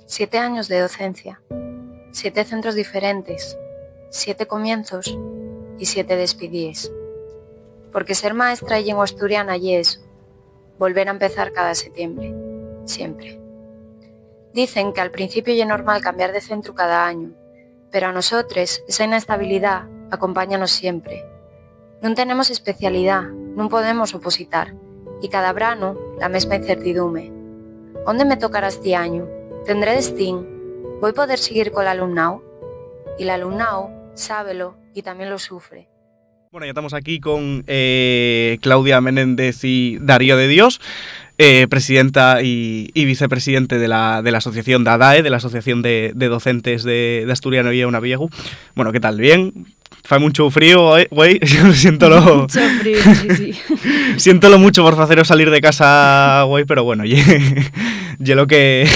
7 años de docencia, 7 centros diferentes, 7 comienzos y 7 despidíes. Porque ser maestra y lengua asturiana y eso, volver a empezar cada septiembre, siempre. Dicen que al principio es normal cambiar de centro cada año, pero a nosotros esa inestabilidad acompáñanos siempre. Non tenemos especialidad, non podemos opositar, y cada brano la mesma incertidume. Onde me tocará este año? Tendré destín? Voy poder seguir con el alumnado? Y el alumnado sábelo y también lo sufre. Bueno, ya estamos aquí con Claudia Menéndez y Darío de Dios, presidenta y vicepresidente de la asociación DADAE, de la Asociación de Docentes de Asturiano y Una Viejo. Bueno, ¿qué tal? ¿Bien? Fai mucho frío, güey. Siéntolo. Mucho frío, sí. Siéntolo mucho por haceros salir de casa, güey, pero bueno, ye lo que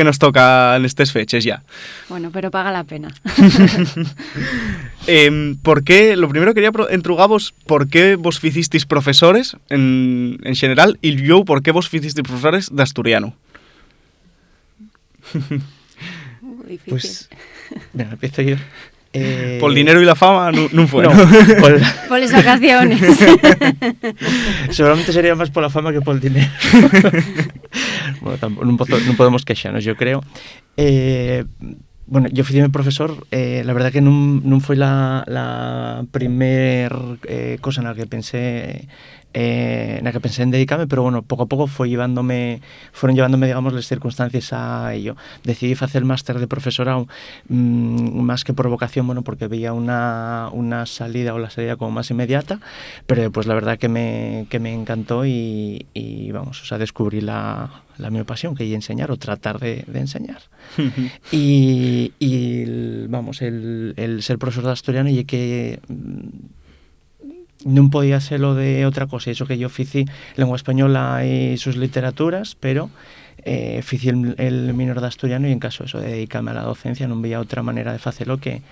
nos toca en estas fechas ya. Bueno, pero paga la pena. ¿Por qué? Lo primero quería entrugar-vos por qué vos ficisteis profesores en general y yo por qué vos ficisteis profesores de asturiano. Difícil. Pues, bueno, empiezo yo. Por el dinero y la fama no fue, ¿no? Por las vacaciones. Seguramente sería más por la fama que por el dinero. Bueno, non podemos queixarnos, yo creo. Bueno, yo fui mi profesor, la verdad que non foi la primer cosa na que pensé en dedicarme, pero bueno, poco a poco fueron llevándome, digamos, las circunstancias a ello. Decidí hacer el máster de profesorado más que por vocación, bueno, porque veía una salida o la salida como más inmediata, pero pues la verdad que me encantó y vamos, o sea, descubrí la mi pasión, que es enseñar o tratar de enseñar. y vamos, el ser profesor de asturiano y que non podía ser lo de otra cosa, eso que yo fici lengua española y sus literaturas, pero fici el minor de asturiano y en caso eso de dedicarme a la docencia non veía otra manera de hacerlo que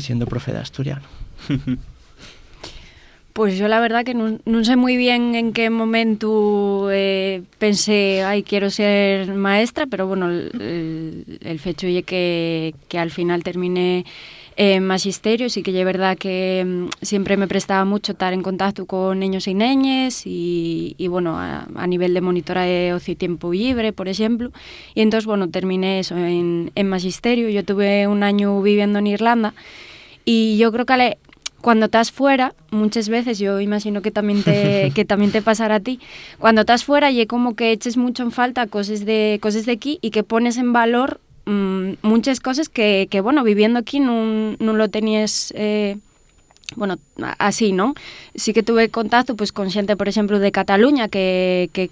siendo profe de asturiano. Pues yo la verdad que no sé muy bien en qué momento pensé, quiero ser maestra, pero bueno, el fecho es que al final terminé magisterio, sí que es verdad que siempre me prestaba mucho estar en contacto con niños y neñes y bueno, a nivel de monitora de ocio y tiempo libre, por ejemplo, y entonces bueno, terminé eso en magisterio. Yo tuve un año viviendo en Irlanda y yo creo que cuando estás fuera, muchas veces, yo imagino que también te pasará a ti, cuando estás fuera y como que eches mucho en falta cosas de aquí y que pones en valor muchas cosas que bueno, viviendo aquí no lo tenías bueno, así, ¿no? Sí que tuve contacto pues con xente, por exemplo, de Cataluña que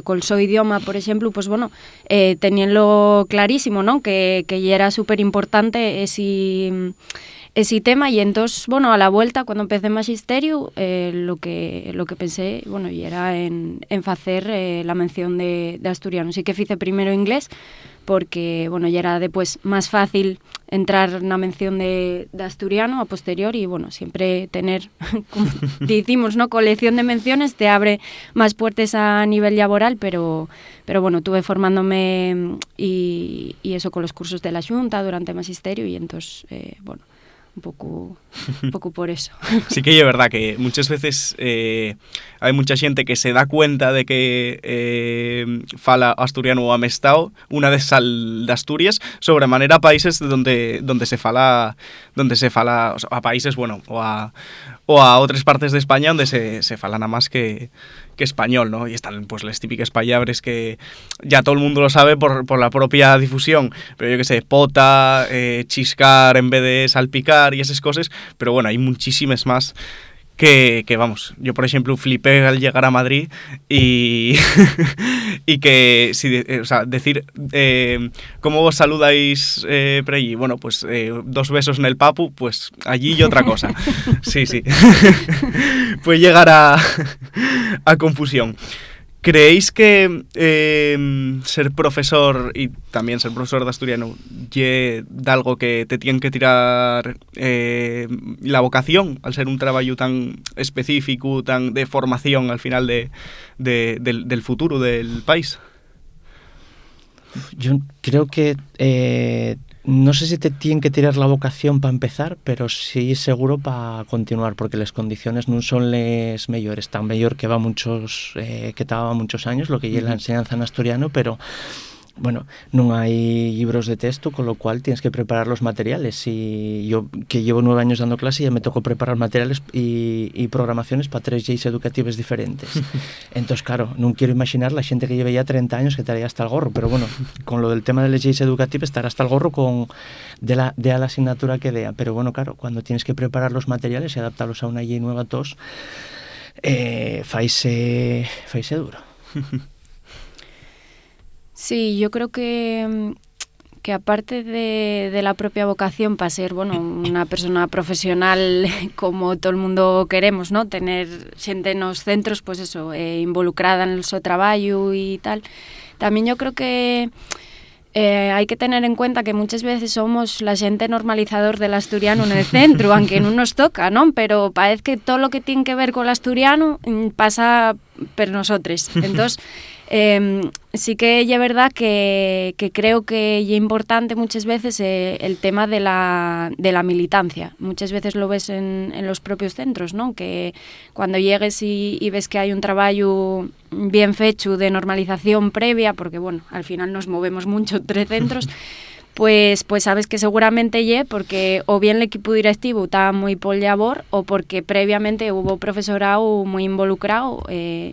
col seu idioma, por exemplo, pues bueno, teníanlo clarísimo, ¿no? Que era súper importante ese tema, y entonces, bueno, a la vuelta, cuando empecé magisterio, lo que pensé, bueno, y era en facer la mención de asturiano. Sí que fice primero inglés, porque, bueno, ya era después más fácil entrar na mención de asturiano a posteriori, y bueno, siempre tener, como decimos, ¿no? Colección de menciones te abre más puertas a nivel laboral, pero bueno, tuve formándome y eso con los cursos de la Xunta durante magisterio, y entonces, bueno, un poco por eso. Sí que es verdad que muchas veces hay mucha gente que se da cuenta de que fala asturiano o amestao una vez sal de Asturias, sobre manera países donde se fala, o sea, a países, bueno, o a otras partes de España donde se fala nada más que español, ¿no? Y están pues las típicas palabras que ya todo el mundo lo sabe por la propia difusión, pero yo que sé, pota, chiscar en vez de salpicar y esas cosas, pero bueno, hay muchísimas más que vamos, yo por ejemplo flipé al llegar a Madrid y que o sea, decir ¿cómo vos saludáis por allí? Bueno, pues 2 besos en el papu, pues allí y otra cosa. Sí. Puede llegar a confusión. ¿Creéis que ser profesor y también ser profesor de asturiano es algo que te tienen que tirar la vocación, al ser un trabajo tan específico, tan de formación al final del futuro del país? Yo creo que no sé si te tienen que tirar la vocación para empezar, pero sí seguro para continuar, porque las condiciones no son les mellores, tan mellor que va muchos que estaba muchos años, lo que es la enseñanza en asturiano, pero bueno, no hay libros de texto, con lo cual tienes que preparar los materiales. Y yo, que llevo 9 años dando clase, ya me tocó preparar materiales y programaciones para 3 lleis educativas diferentes. Entonces, claro, no quiero imaginar la gente que lleve ya 30 años que estaría hasta el gorro, pero bueno, con lo del tema de las lleis educativas estará hasta el gorro de la asignatura que dea. Pero bueno, claro, cuando tienes que preparar los materiales y adaptarlos a una llei nueva a todos, faise duro. Sí, yo creo que aparte de la propia vocación para ser, bueno, una persona profesional como todo el mundo queremos, ¿no? Tener xente nos centros, pues eso, involucrada en el seu traballo y tal. También yo creo que hay que tener en cuenta que muchas veces somos la xente normalizador del asturiano en el centro, aunque no nos toca, ¿no? Pero parece que todo lo que tiene que ver con el asturiano pasa por nosotros. Entonces, sí que es verdad que creo que es importante muchas veces el tema de la militancia. Muchas veces lo ves en los propios centros, ¿no? Que cuando llegues y ves que hay un trabajo bien fecho de normalización previa, porque bueno, al final nos movemos mucho entre centros, pues sabes que seguramente porque o bien el equipo directivo está muy por labor o porque previamente hubo profesorado muy involucrado,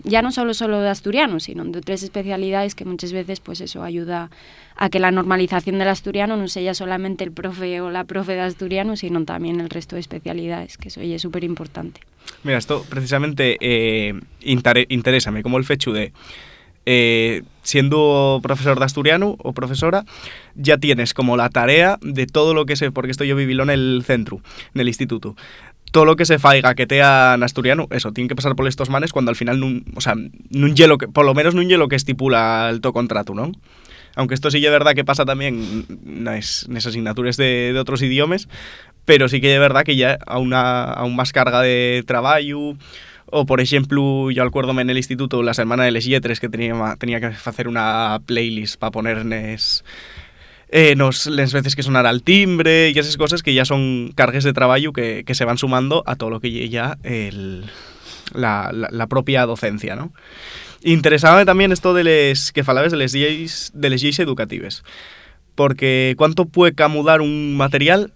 ya no solo de asturiano, sino de otras especialidades que muchas veces pues eso ayuda a que la normalización del asturiano no sea solamente el profe o la profe de asturiano, sino también el resto de especialidades, que eso es súper importante. Mira, esto precisamente interésame, como el fechu de... siendo profesor de asturiano o profesora, ya tienes como la tarea de todo lo que porque esto yo vivilo en el centro, en el instituto. Todo lo que se faiga que tea en asturiano, eso, tiene que pasar por estos manes cuando al final, nun hielo que, por lo menos nun hielo que estipula el to contrato, ¿no? Aunque esto sí es verdad que pasa también en las asignaturas de otros idiomas, pero sí que es verdad que ya aún más carga de trabajo. O, por ejemplo, yo acuérdome en el instituto la semana de les lletres que tenía que hacer una playlist para ponerles las veces que sonara el timbre y esas cosas que ya son cargas de trabajo que se van sumando a todo lo que ya la propia docencia, ¿no? Interesaba también esto de les que falabes de les lleis educatives, porque ¿cuánto puede camudar un material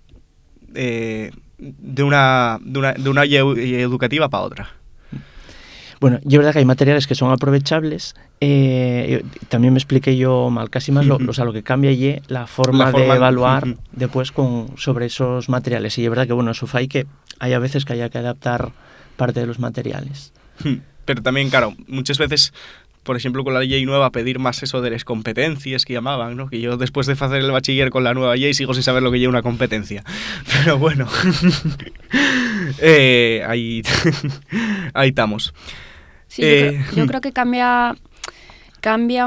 de una llei educativa para otra? Bueno, y es verdad que hay materiales que son aprovechables. También me expliqué yo mal, casi más lo que cambia y la forma de evaluar después sobre esos materiales. Y es verdad que bueno, eso fai que hay a veces que haya que adaptar parte de los materiales. Pero también, claro, muchas veces, por ejemplo, con la ley nueva, pedir más eso de las competencias que llamaban, ¿no? Que yo después de hacer el bachiller con la nueva ley sigo sin saber lo que lleva una competencia. Pero bueno, ahí estamos. Sí, yo creo que cambia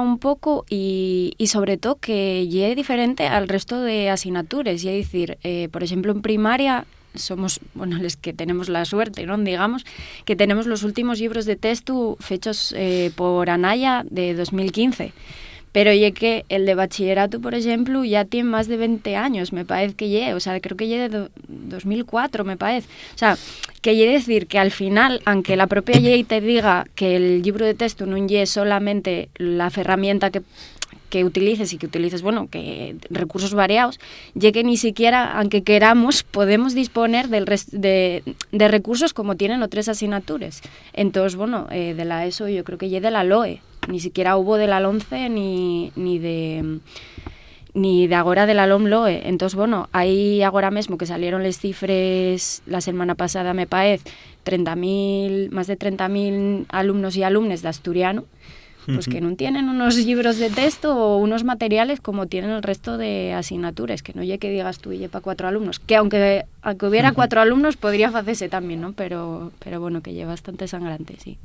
un poco y sobre todo que es diferente al resto de asignaturas. Y es decir, por ejemplo, en primaria somos, bueno, los que tenemos la suerte, ¿no? Digamos, que tenemos los últimos libros de texto fechos por Anaya de 2015. Pero ya que el de bachillerato, por ejemplo, ya tiene más de 20 años, me parece que ya, o sea, creo que ya de 2004, me parece. O sea, que quiere decir que al final, aunque la propia ley te diga que el libro de texto no es solamente la herramienta que utilices y que utilices, bueno, que recursos variados, ya que ni siquiera, aunque queramos, podemos disponer de recursos como tienen otras asignaturas. Entonces, bueno, de la ESO yo creo que ya de la LOE. Ni siquiera hubo de la LOMCE ni de agora de la LOMLOE. Entonces, bueno, ahí agora mismo que salieron las cifras la semana pasada, me parece, más de 30.000 alumnos y alumnes de asturiano, pues que no tienen unos libros de texto o unos materiales como tienen el resto de asignaturas, que no llegue que digas tú y para 4 alumnos, que aunque hubiera 4 alumnos podría hacerse también, ¿no? Pero bueno, que lleva bastante sangrante, sí.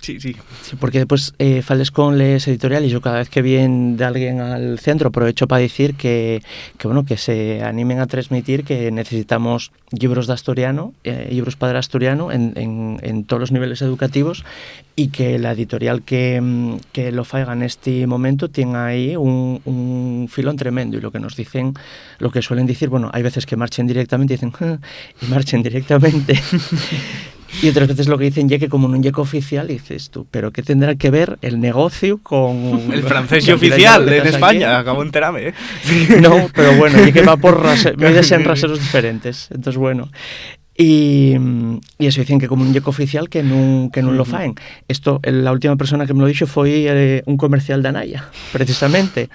Sí, sí. Sí, porque después fales con les editoriales. Yo cada vez que viene de alguien al centro aprovecho para decir bueno, que se animen a transmitir que necesitamos libros de asturiano, libros para el asturiano en todos los niveles educativos, y que la editorial que lo faiga en este momento tiene ahí un filón tremendo. Y lo que nos dicen, lo que suelen decir, bueno, hay veces que marchen directamente y dicen y marchen directamente. Y otras veces lo que dicen ya que como no llega oficial, dices tú, pero ¿qué tendrá que ver el negocio con... El francés y oficial en España, acabo de enterarme, ¿eh? No, pero bueno, ya que va por medidas en raseros diferentes. Entonces, bueno... Y eso dicen que como un yeco oficial que no lo faen. Esto, la última persona que me lo dijo fue un comercial de Anaya, precisamente,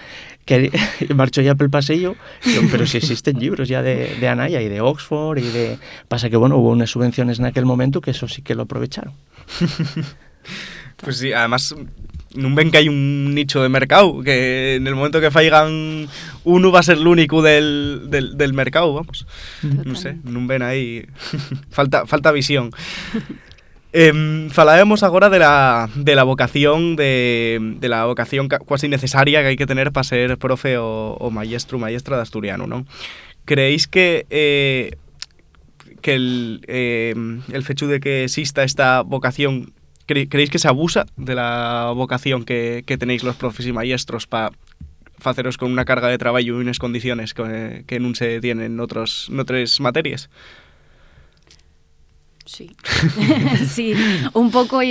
que marchó ya por el pasillo, pero si existen libros ya de Anaya y de Oxford y de... Pasa que, bueno, hubo unas subvenciones en aquel momento que eso sí que lo aprovecharon. Pues sí, además... non ven que hai un nicho de mercado, que en el momento que faigan uno va a ser l'único del mercado, vamos. Non sé, non ven aí falta visión. Falaremos agora de la vocación de la vocación casi necesaria que hai que tener para ser profe o maestra de asturiano, non? Creéis que el fecho de que exista esta vocación, ¿creéis que se abusa de la vocación que tenéis los profes y maestros para faceros con una carga de trabajo y unas condiciones que no se tienen en otras materias? Sí, sí, un poco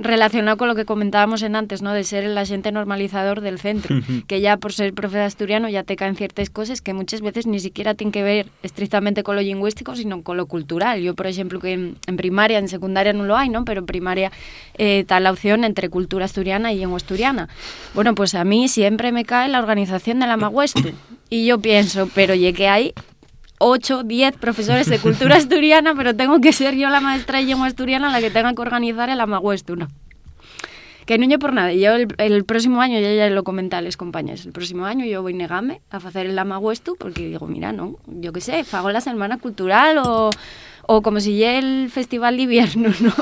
relacionado con lo que comentábamos antes, ¿no? De ser el agente normalizador del centro, que ya por ser profe de asturiano ya te caen ciertas cosas que muchas veces ni siquiera tienen que ver estrictamente con lo lingüístico, sino con lo cultural. Yo, por ejemplo, que en primaria, en secundaria no lo hay, ¿no? Pero en primaria está la opción entre cultura asturiana y lengua asturiana. Bueno, pues a mí siempre me cae la organización de la Magüestu. Y yo pienso, pero llegué ahí 8, 10 profesores de cultura asturiana, pero tengo que ser yo la maestra de lengua asturiana la que tenga que organizar el Amaguestu, ¿no? Que no yo por nada. Yo el próximo año, ya lo comenté a los compañeros, el próximo año yo voy a negarme a hacer el Amaguestu porque digo, mira, no, yo qué sé, hago la semana cultural o como si ya el festival de invierno, ¿no?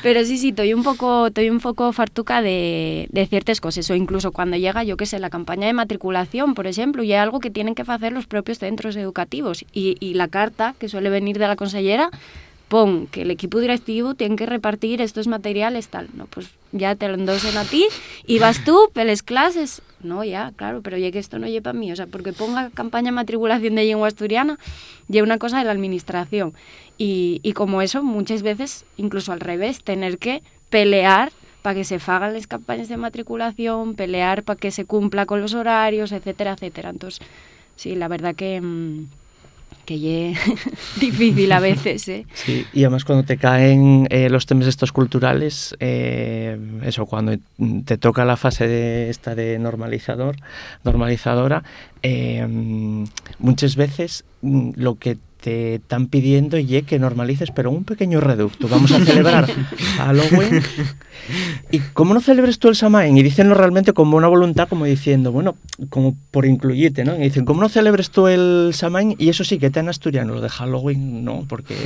Pero sí, estoy un poco fartuca de ciertas cosas, o incluso cuando llega, yo qué sé, la campaña de matriculación, por ejemplo, y es algo que tienen que hacer los propios centros educativos, y la carta que suele venir de la consellera pon que el equipo directivo tiene que repartir estos materiales, tal, no, pues ya te lo endosen a ti y vas tú, peles clases, no, ya, claro, pero ya que esto no lleva para mí, o sea, porque ponga campaña de matriculación de lengua asturiana, ya una cosa de la administración, y como eso, muchas veces, incluso al revés, tener que pelear para que se hagan las campañas de matriculación, pelear para que se cumpla con los horarios, etcétera, etcétera. Entonces, sí, la verdad que es difícil a veces, ¿eh? Sí, y además cuando te caen los temas estos culturales, eso, cuando te toca la fase de normalizadora, muchas veces lo que te están pidiendo es que normalices, pero un pequeño reducto. Vamos a celebrar Halloween. ¿Y cómo no celebres tú el Samaín? Y dicenlo realmente como una voluntad, como diciendo, bueno, como por incluirte, ¿no? Y dicen, ¿cómo no celebres tú el Samaín? Y eso sí, que te en asturiano, lo de Halloween, no, porque...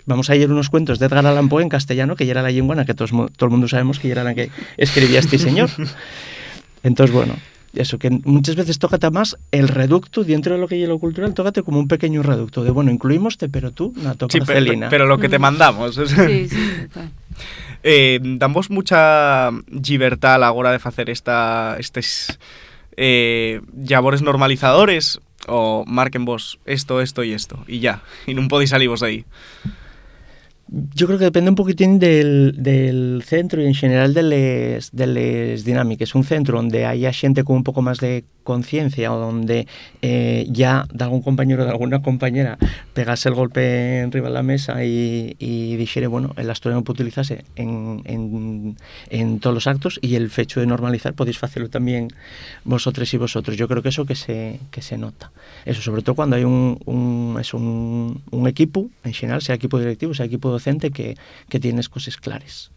Vamos a ir unos cuentos de Edgar Allan Poe en castellano, que ya era la lengua en la que todo el mundo sabemos que ya era la que escribía este señor. Entonces, bueno... Eso, que muchas veces tócate más el reducto dentro de lo que es lo cultural, tócate como un pequeño reducto de, bueno, incluímoste, pero tú no toca Celina. Pero lo que te mandamos. Sí, damos mucha libertad a la hora de hacer estos labores normalizadores, o marquen vos esto y esto, y ya, y no podéis salir vos de ahí. Yo creo que depende un poquitín del centro y en general de les dinámicas. Un centro donde haya gente con un poco más de conciencia o donde ya de algún compañero o de alguna compañera pegase el golpe arriba de la mesa y dijere, bueno, el asturiano puede utilizarse en todos los actos, y el fecho de normalizar podéis hacerlo también vosotros y vosotros. Yo creo que eso que se nota. Eso, sobre todo cuando hay un equipo, en general, sea equipo directivo, sea equipo docente, que tienes cosas claras.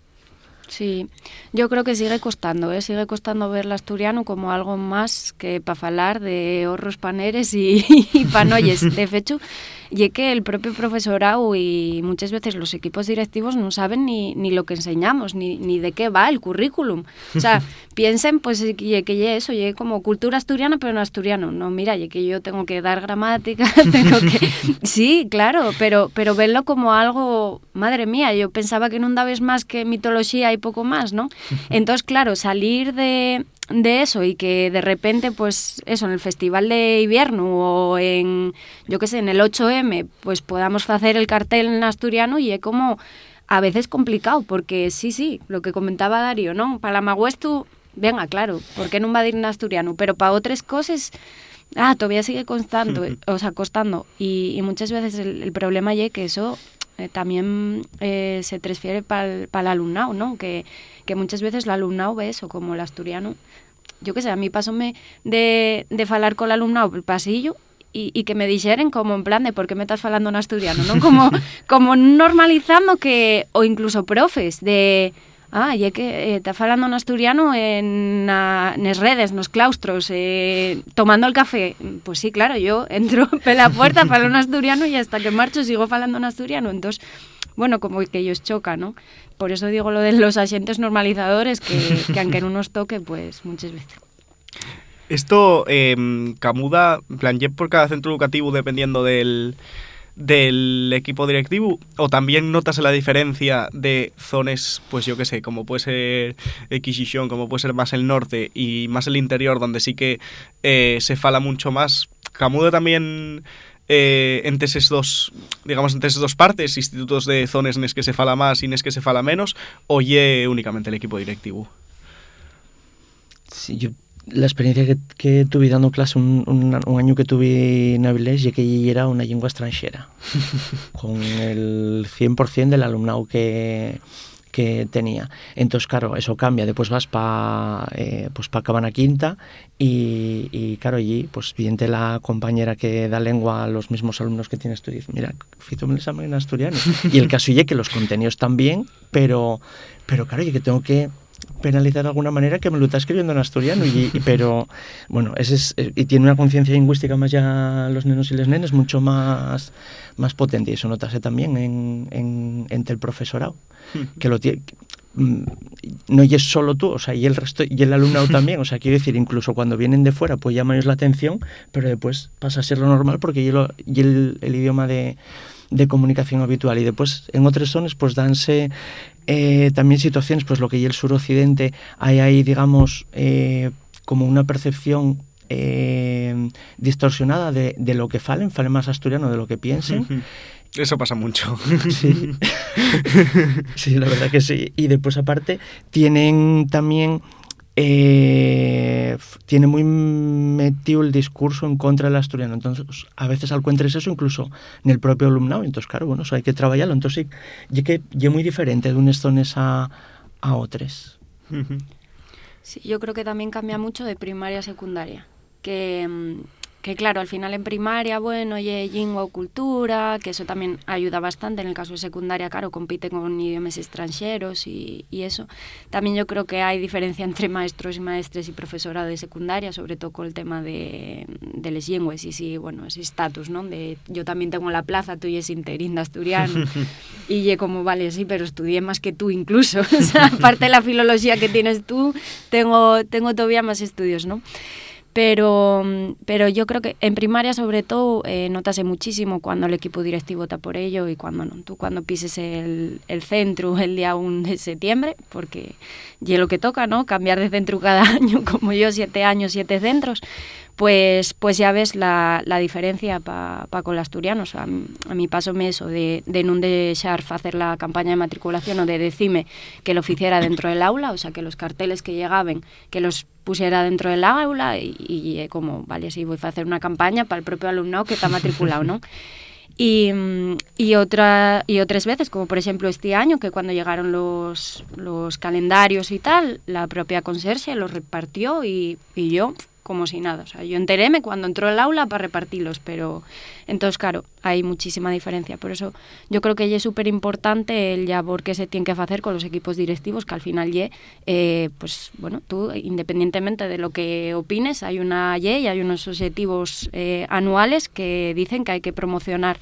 Sí, yo creo que sigue costando ver l'asturiano como algo más que para falar de horros paneres y panoyes. De hecho, y que el propio profesorado y muchas veces los equipos directivos no saben ni lo que enseñamos, ni de qué va el currículum. O sea, piensen pues que eso, ye como cultura asturiana, pero no asturiano. No, mira, ye que yo tengo que dar gramática, tengo que... Sí, claro, pero verlo como algo... Madre mía, yo pensaba que no dabes más que mitología y poco más, ¿no? Entonces, claro, salir de eso y que de repente, pues eso, en el Festival de Invierno o en, yo qué sé, en el 8M, pues podamos hacer el cartel en asturiano y es como a veces complicado, porque sí, lo que comentaba Darío, ¿no? Para la Magüestu, venga, claro, ¿por qué no va a ir en asturiano? Pero para otras cosas... todavía sigue costando, y muchas veces el problema es que eso también se transfiere para el alumnado, ¿no? Que muchas veces el alumnado ve eso, como el asturiano. Yo qué sé, a mí pasóme de falar con el alumnado por el pasillo y que me dijeren como en plan de ¿por qué me estás falando en asturiano? ¿No? Como normalizando que, o incluso profes de... y é que está falando en asturiano nas redes, nos claustros, tomando el café. Pues sí, claro, yo entro por la puerta, falo en asturiano y hasta que marcho sigo falando en asturiano. Entonces, bueno, como que ellos chocan, ¿no? Por eso digo lo de los agentes normalizadores, que aunque no nos toque, pues muchas veces. Esto, camuda, en plan, ¿y por cada centro educativo dependiendo del equipo directivo, o también notas la diferencia de zonas, pues yo qué sé, como puede ser Xixón, como puede ser más el norte y más el interior, donde sí que se fala mucho más? Camuda también entre esas dos, digamos, entre esas dos partes, institutos de zonas en las que se fala más y en las que se fala menos, o ye únicamente el equipo directivo? Sí, la experiencia que tuve dando clase un año que tuve en Avilés y que era una lengua extranjera con el 100% del alumnado que tenía. Entonces, claro, eso cambia. Después vas para Cabana Quinta y claro, allí, pues, evidente la compañera que da lengua a los mismos alumnos que tienes tú, dice, mira, fíjate el examen en asturiano. Y el caso es que los contenidos también, pero claro, y que tengo que penalizar de alguna manera que me lo está escribiendo en asturiano pero bueno, y tiene una conciencia lingüística más ya los nenos y las nenes mucho más potente, y eso notase también entre el profesorado que lo tiene. No y es solo tú, o sea, y el resto y el alumnado también, o sea, quiero decir, incluso cuando vienen de fuera pues llama ellos la atención, pero después pasa a ser lo normal porque y el idioma de comunicación habitual. Y después en otras zonas pues danse también situaciones, pues lo que y el suroccidente hay digamos como una percepción distorsionada de lo que falen más asturiano de lo que piensen. Eso pasa mucho. Sí. Sí, la verdad que sí. Y después aparte tienen también tiene muy metido el discurso en contra del asturiano. Entonces, a veces encuentres eso incluso en el propio alumnado. Entonces, claro, bueno, eso hay que trabajarlo. Entonces, sí, que es muy diferente de unas zonas a otras. Sí, yo creo que también cambia mucho de primaria a secundaria. Que claro, al final en primaria, bueno, y lengua o cultura, que eso también ayuda bastante. En el caso de secundaria, claro, compiten con idiomas extranjeros y eso. También yo creo que hay diferencia entre maestros y maestres y profesorado de secundaria, sobre todo con el tema de las lenguas y sí, bueno, ese estatus, ¿no? De yo también tengo la plaza, tú y es interín de asturiano. Y yo como, vale, sí, pero estudié más que tú incluso. O sea, aparte de la filología que tienes tú, tengo todavía más estudios, ¿no? Pero yo creo que en primaria sobre todo notase muchísimo cuando el equipo directivo está por ello y cuando no. Tú cuando pises el centro el día 1 de septiembre, porque ya lo que toca, ¿no? Cambiar de centro cada año, como yo, 7 años, 7 centros, pues ya ves la diferencia pa con los asturianos. A mí pasóme eso de no dejar hacer la campaña de matriculación o de decirme que lo hiciera dentro del aula, o sea, que los carteles que llegaban, que los pusiera dentro del aula y como, vale, sí, voy a hacer una campaña para el propio alumnado que está matriculado, ¿no? Y Y otras veces, como por ejemplo este año, que cuando llegaron los calendarios y tal, la propia conserje los repartió y yo como si nada. O sea, yo enteréme cuando entró el aula para repartirlos, pero entonces, claro, hay muchísima diferencia. Por eso yo creo que es súper importante el labor que se tiene que hacer con los equipos directivos, que al final pues bueno, tú, independientemente de lo que opines, hay una y hay unos objetivos anuales que dicen que hay que promocionar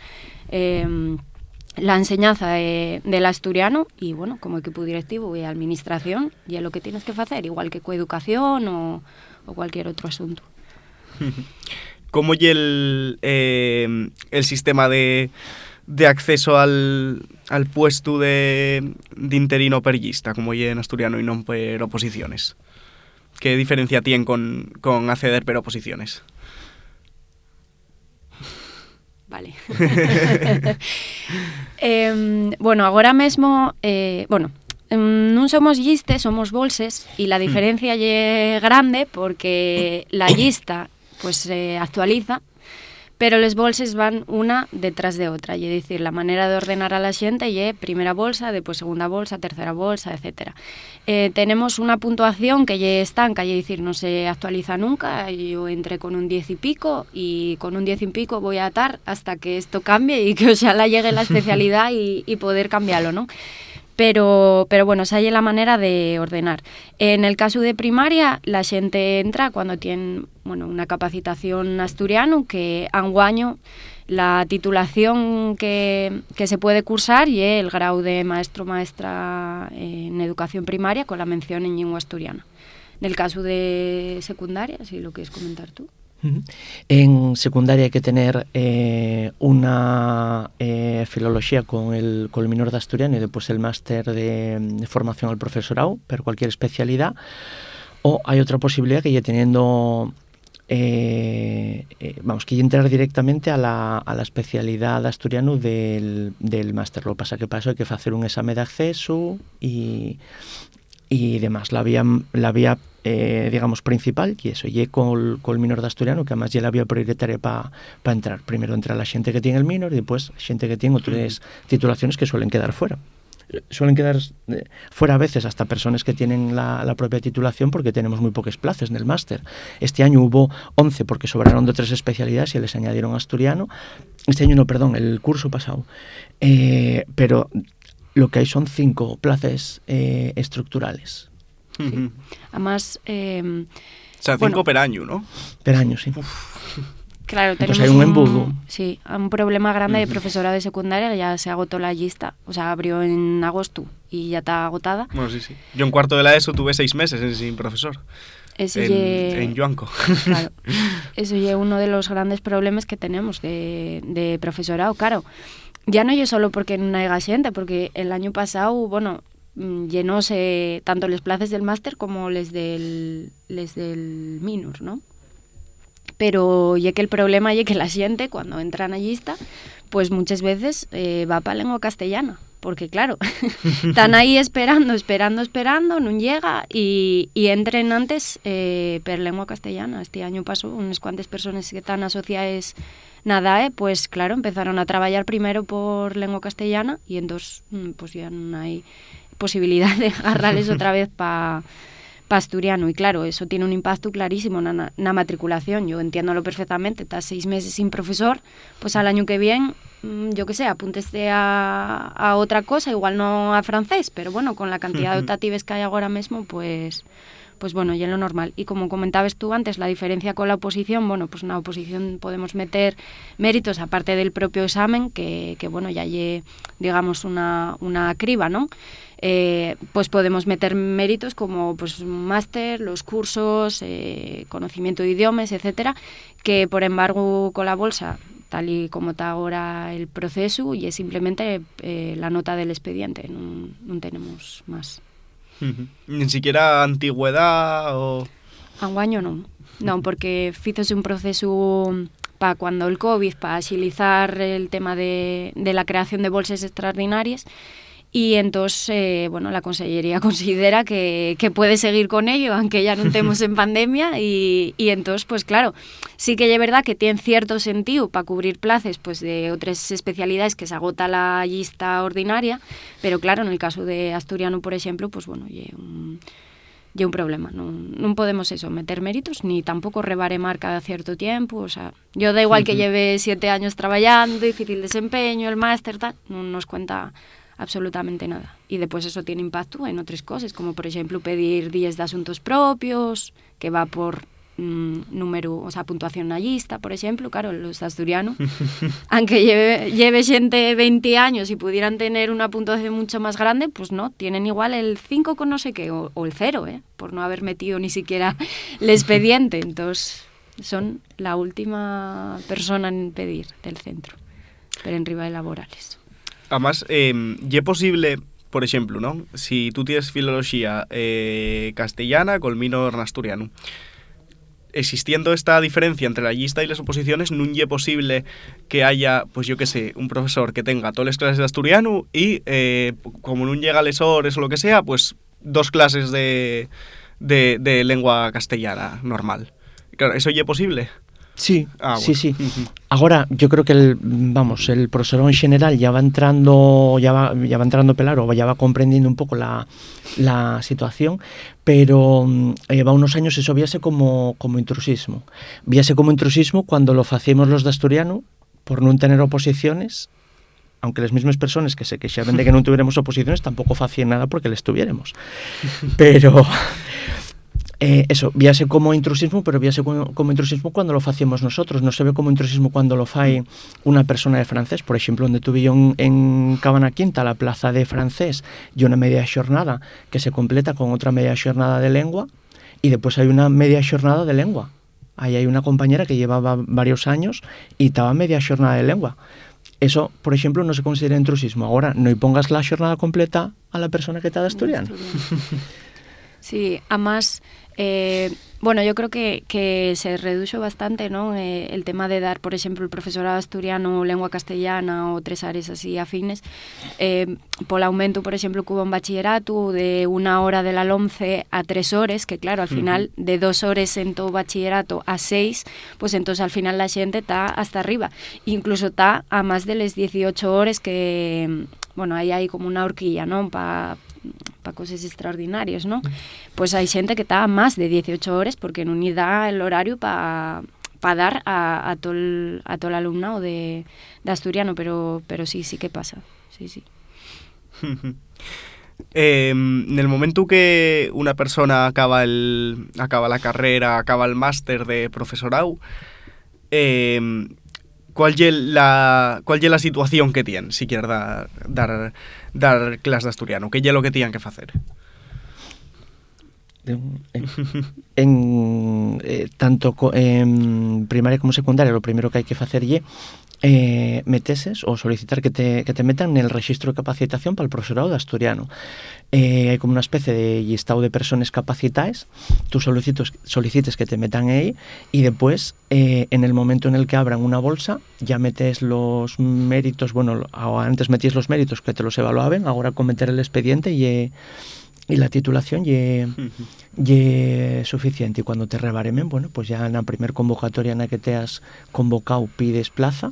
la enseñanza del asturiano y, bueno, como equipo directivo y administración, y es lo que tienes que hacer, igual que coeducación o cualquier otro asunto. ¿Cómo y el sistema de acceso al puesto de interino perllista, como y en asturiano y non per oposiciones? ¿Qué diferencia tiene con acceder per oposiciones? Vale. Bueno, agora mesmo, non somos llistes, somos bolses, e la diferencia é grande porque la lista pues se actualiza, pero les bolses van una detrás de otra, es decir, la manera de ordenar a la xente é primera bolsa, después segunda bolsa, tercera bolsa, etc. Tenemos una puntuación que lle estanca, es decir, no se actualiza nunca. Yo entré con un 10 y pico y con un 10 y pico voy a atar hasta que esto cambie y que ojalá llegue la especialidad y poder cambiarlo, ¿no? Pero bueno, esa es la manera de ordenar. En el caso de primaria, la gente entra cuando tiene, bueno, una capacitación asturiano, que anguaño la titulación que se puede cursar y el grado de maestro o maestra en educación primaria con la mención en lengua asturiana. En el caso de secundaria, si lo quieres comentar tú. En secundaria hay que tener una filología con el minor de asturiano y después el máster de formación al profesorado, pero cualquier especialidad. O hay otra posibilidad que ya teniendo, que entrar directamente a la especialidad de asturiano del máster. Lo que pasa que para eso hay que hacer un examen de acceso y demás. La vía digamos principal y eso, y con el minor de asturiano, que además ya la vía prioritaria para entrar. Primero entra la gente que tiene el minor y después gente que tiene otras titulaciones que suelen quedar fuera. Suelen quedar fuera a veces hasta personas que tienen la propia titulación, porque tenemos muy pocas plazas en el máster. Este año hubo 11 porque sobraron de 3 especialidades y les añadieron asturiano. Este año no, perdón, el curso pasado. Pero lo que hay son 5 plazas estructurales. Sí. Además, o sea, 5 per año, ¿no? Per año, sí. Claro, tenemos hay un embudo. Sí, un problema grande de profesorado de secundaria. Ya se agotó la lista, o sea, abrió en agosto y ya está agotada. Bueno, sí. Yo en cuarto de la ESO tuve 6 meses sin profesor. En Yuanco. Claro, eso es uno de los grandes problemas que tenemos de profesorado. Claro, ya no es solo porque no haya gente, porque el año pasado, bueno, llenóse tanto las plazas del máster como les del minor, ¿no? Pero ya que el problema es que la gente cuando entra en la lista, pues muchas veces va para lengua castellana, porque claro, están ahí esperando, no llega y entren antes per lengua castellana. Este año pasó, unas cuantas personas que están asociadas nada, pues claro, empezaron a trabajar primero por lengua castellana y entonces pues ya no hay posibilidad de agarrarles otra vez para asturiano. Y claro, eso tiene un impacto clarísimo en la matriculación. Yo entiendo perfectamente. Estás 6 meses sin profesor, pues al año que viene, yo qué sé, apúntese a otra cosa, igual no a francés, pero bueno, con la cantidad de optativas que hay ahora mismo, pues bueno, ya es lo normal. Y como comentabas tú antes, la diferencia con la oposición, bueno, pues en la oposición podemos meter méritos aparte del propio examen, que bueno, ya hay, digamos, una criba, ¿no? Pues podemos meter méritos como pues un máster, los cursos, conocimiento de idiomas, etcétera, que por embargo con la bolsa, tal y como está ahora el proceso, y es simplemente la nota del expediente, no tenemos más. Ni siquiera antigüedad o... Anguaño no, porque fíjose un proceso para cuando el COVID, para agilizar el tema de la creación de bolsas extraordinarias, y entonces, bueno, la Consellería considera que puede seguir con ello, aunque ya no estemos en pandemia, y entonces, pues claro, sí que es verdad que tiene cierto sentido para cubrir plazas pues, de otras especialidades que se agota la lista ordinaria, pero claro, en el caso de asturiano, por ejemplo, pues bueno, y un problema, no podemos eso, meter méritos, ni tampoco rebaremar cada cierto tiempo, o sea, yo da igual que lleve 7 años trabajando, difícil desempeño, el máster, tal, no nos cuenta absolutamente nada. Y después eso tiene impacto en otras cosas, como por ejemplo pedir días de asuntos propios, que va por número, o sea, puntuación en la lista, por ejemplo, claro, los asturianos, aunque lleve gente 20 años y pudieran tener una puntuación mucho más grande, pues no, tienen igual el 5 con no sé qué, o el 0, por no haber metido ni siquiera el expediente. Entonces, son la última persona en pedir del centro, pero en riba de laborales. Además, ¿es posible, por ejemplo, ¿no? Si tú tienes filología castellana, colmino en asturiano, existiendo esta diferencia entre la lista y las oposiciones, no es posible que haya, pues yo qué sé, un profesor que tenga todas las clases de asturiano y, como no llega a les hores o lo que sea, pues 2 clases de lengua castellana normal. Claro, ¿eso ya es posible? Sí, Bueno. sí. Ahora, yo creo que el profesor en general ya va entrando pelar o ya va comprendiendo un poco la situación, pero va unos años eso víase como intrusismo. Víase como intrusismo cuando lo hacíamos los de asturiano por no tener oposiciones, aunque las mismas personas que se queixaban de que no tuviéramos oposiciones tampoco hacían nada porque les tuviéramos. Pero... eso, víase como intrusismo, pero víase como intrusismo cuando lo facemos nosotros. No se ve como intrusismo cuando lo fai una persona de francés. Por ejemplo, donde tuve yo en Cabana Quinta la plaza de francés y una media jornada que se completa con otra media jornada de lengua, y después hay una media jornada de lengua. Ahí hay una compañera que llevaba varios años y estaba media jornada de lengua. Eso, por ejemplo, no se considera intrusismo. Ahora, no pongas la jornada completa a la persona que está de asturiano. Sí, además, bueno, yo creo que se redujo bastante, ¿no? El tema de dar, por ejemplo, el profesorado asturiano, lengua castellana o 3 áreas así afines, por el aumento, por ejemplo, que hubo en bachillerato de 1 hora de la LOMCE a 3 horas, que claro, al final de 2 horas en todo bachillerato a 6, pues entonces al final la gente está hasta arriba, incluso está a más de las 18 horas que, bueno, ahí hay como una horquilla, ¿no? Para cosas extraordinarias, ¿no? Pues hay gente que está a más de 18 horas porque no ni da el horario para dar a todo el alumnado de asturiano, pero sí que pasa, sí. En el momento que una persona acaba la carrera, acaba el máster de profesorado, ¿cuál es la situación que tienen si quieres dar clases de asturiano? ¿Qué es lo que tienen que hacer? Tanto en primaria como secundaria, lo primero que hay que hacer es meteses o solicitar que te metan en el registro de capacitación para el profesorado de asturiano. Hay como una especie de listado de personas capacitadas, tú solicites que te metan ahí y después en el momento en el que abran una bolsa ya metes los méritos, bueno, antes metías los méritos que te los evaluaban, ahora con meter el expediente y la titulación y suficiente, y cuando te rebaremen, bueno, pues ya en la primer convocatoria en la que te has convocado pides plaza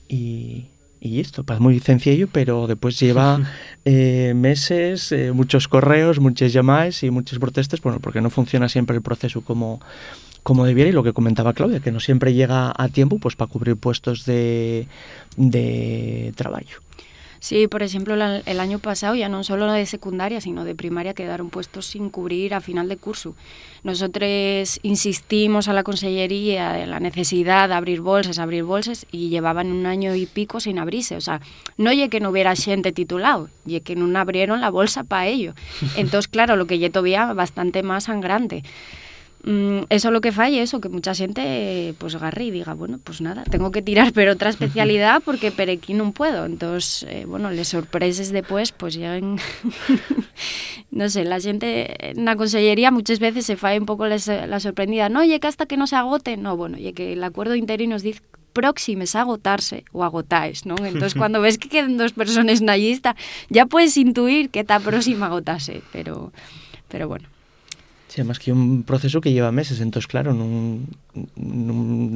y esto, pues muy sencillo, pero después lleva meses, muchos correos, muchas llamadas y muchas protestas, bueno, porque no funciona siempre el proceso como debiera, y lo que comentaba Claudia, que no siempre llega a tiempo pues para cubrir puestos de trabajo. Sí, por ejemplo, el año pasado ya no solo de secundaria, sino de primaria quedaron puestos sin cubrir a final de curso. Nosotros insistimos a la Consellería en la necesidad de abrir bolsas y llevaban 1 año y pico sin abrirse. O sea, no es que no hubiera gente titulado, es que no abrieron la bolsa para ello. Entonces, claro, lo que ya todavía bastante más sangrante. Eso lo que falla, eso, que mucha gente pues agarre y diga, bueno, pues nada, tengo que tirar pero otra especialidad porque per aquí no puedo. Entonces, bueno, les sorpreses después, pues ya no sé, la gente en la Consellería muchas veces se falla un poco la sorprendida. No, oye, que hasta que no se agote. No, bueno, oye, que el acuerdo interino nos dice próximes a agotarse o agotáis, non? Entón, cando ves que queden 2 personas na lista, ya puedes intuir que está próxima a agotase, pero bueno. Sí, además que un proceso que lleva meses, entonces claro, non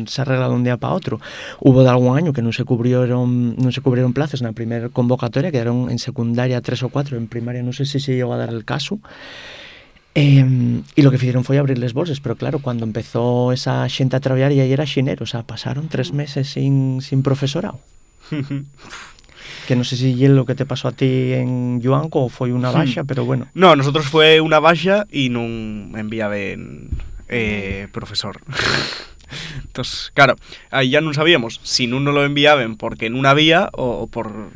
se arregla de un día para outro. Hubo de algún año que non se cubrieron plazas na primeira convocatoria, quedaron en secundaria 3 o 4, en primaria non sei se se llegó a dar el caso. Y lo que fixeron foi abrirles bolsas, pero claro, cuando empezó esa xente a traballar e aí era xinero, o sea, pasaron 3 meses sin profesorado. Que non sei se é lo que te pasou a ti en Yuanco ou foi unha baixa, pero bueno. No, a nosotros fue unha baixa e non enviaben profesor. Entonces, claro, aí ya non sabíamos si non lo enviaben porque non había o por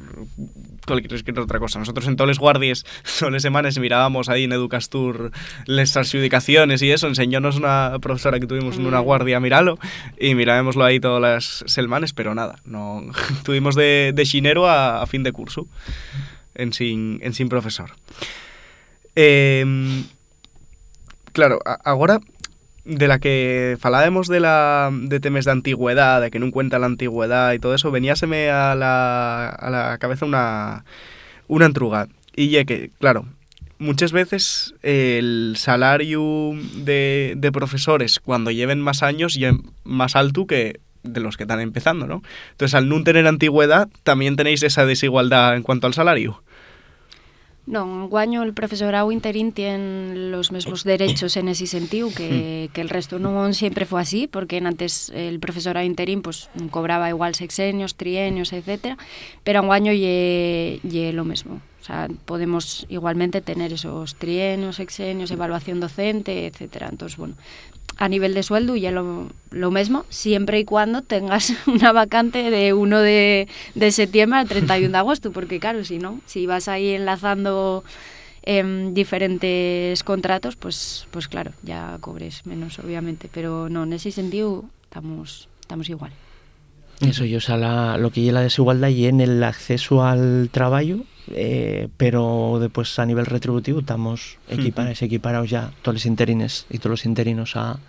cualquier otra cosa. Nosotros en todos los guardias, todas las semanas mirábamos ahí en Educastur las adjudicaciones y eso, enseñónos una profesora que tuvimos en una guardia a mirarlo y mirábamoslo ahí todas las semanas, pero nada, no tuvimos de xinero a fin de curso en sin profesor. Claro, agora de la que falábamos de temas de antigüedad, de que non cuenta la antigüedad y todo eso, veníaseme a la cabeza una entruga. Y ya que, claro, muchas veces el salario de profesores cuando lleven más años ya es más alto que de los que están empezando, ¿no? Entonces, al no tener antigüedad, también tenéis esa desigualdad en cuanto al salario. Non, guaño el profesorado interín tiene los mismos derechos en ese sentido que el resto. Non siempre fue así, porque antes el profesorado interín pues cobraba igual sexenios, trienios, etcétera, pero en guaño ye lo mismo. O sea, podemos igualmente tener esos trienios, sexenios, evaluación docente, etcétera. Entonces, bueno, a nivel de sueldo ya lo mismo, siempre y cuando tengas una vacante de 1 de septiembre al 31 de agosto, porque claro, si no, si vas ahí enlazando diferentes contratos, pues claro, ya cobres menos, obviamente, pero no, en ese sentido estamos igual. Eso, y o sea, lo que lleva la desigualdad y en el acceso al trabajo, pero después a nivel retributivo estamos equiparados ya todos los interines y todos los interinos al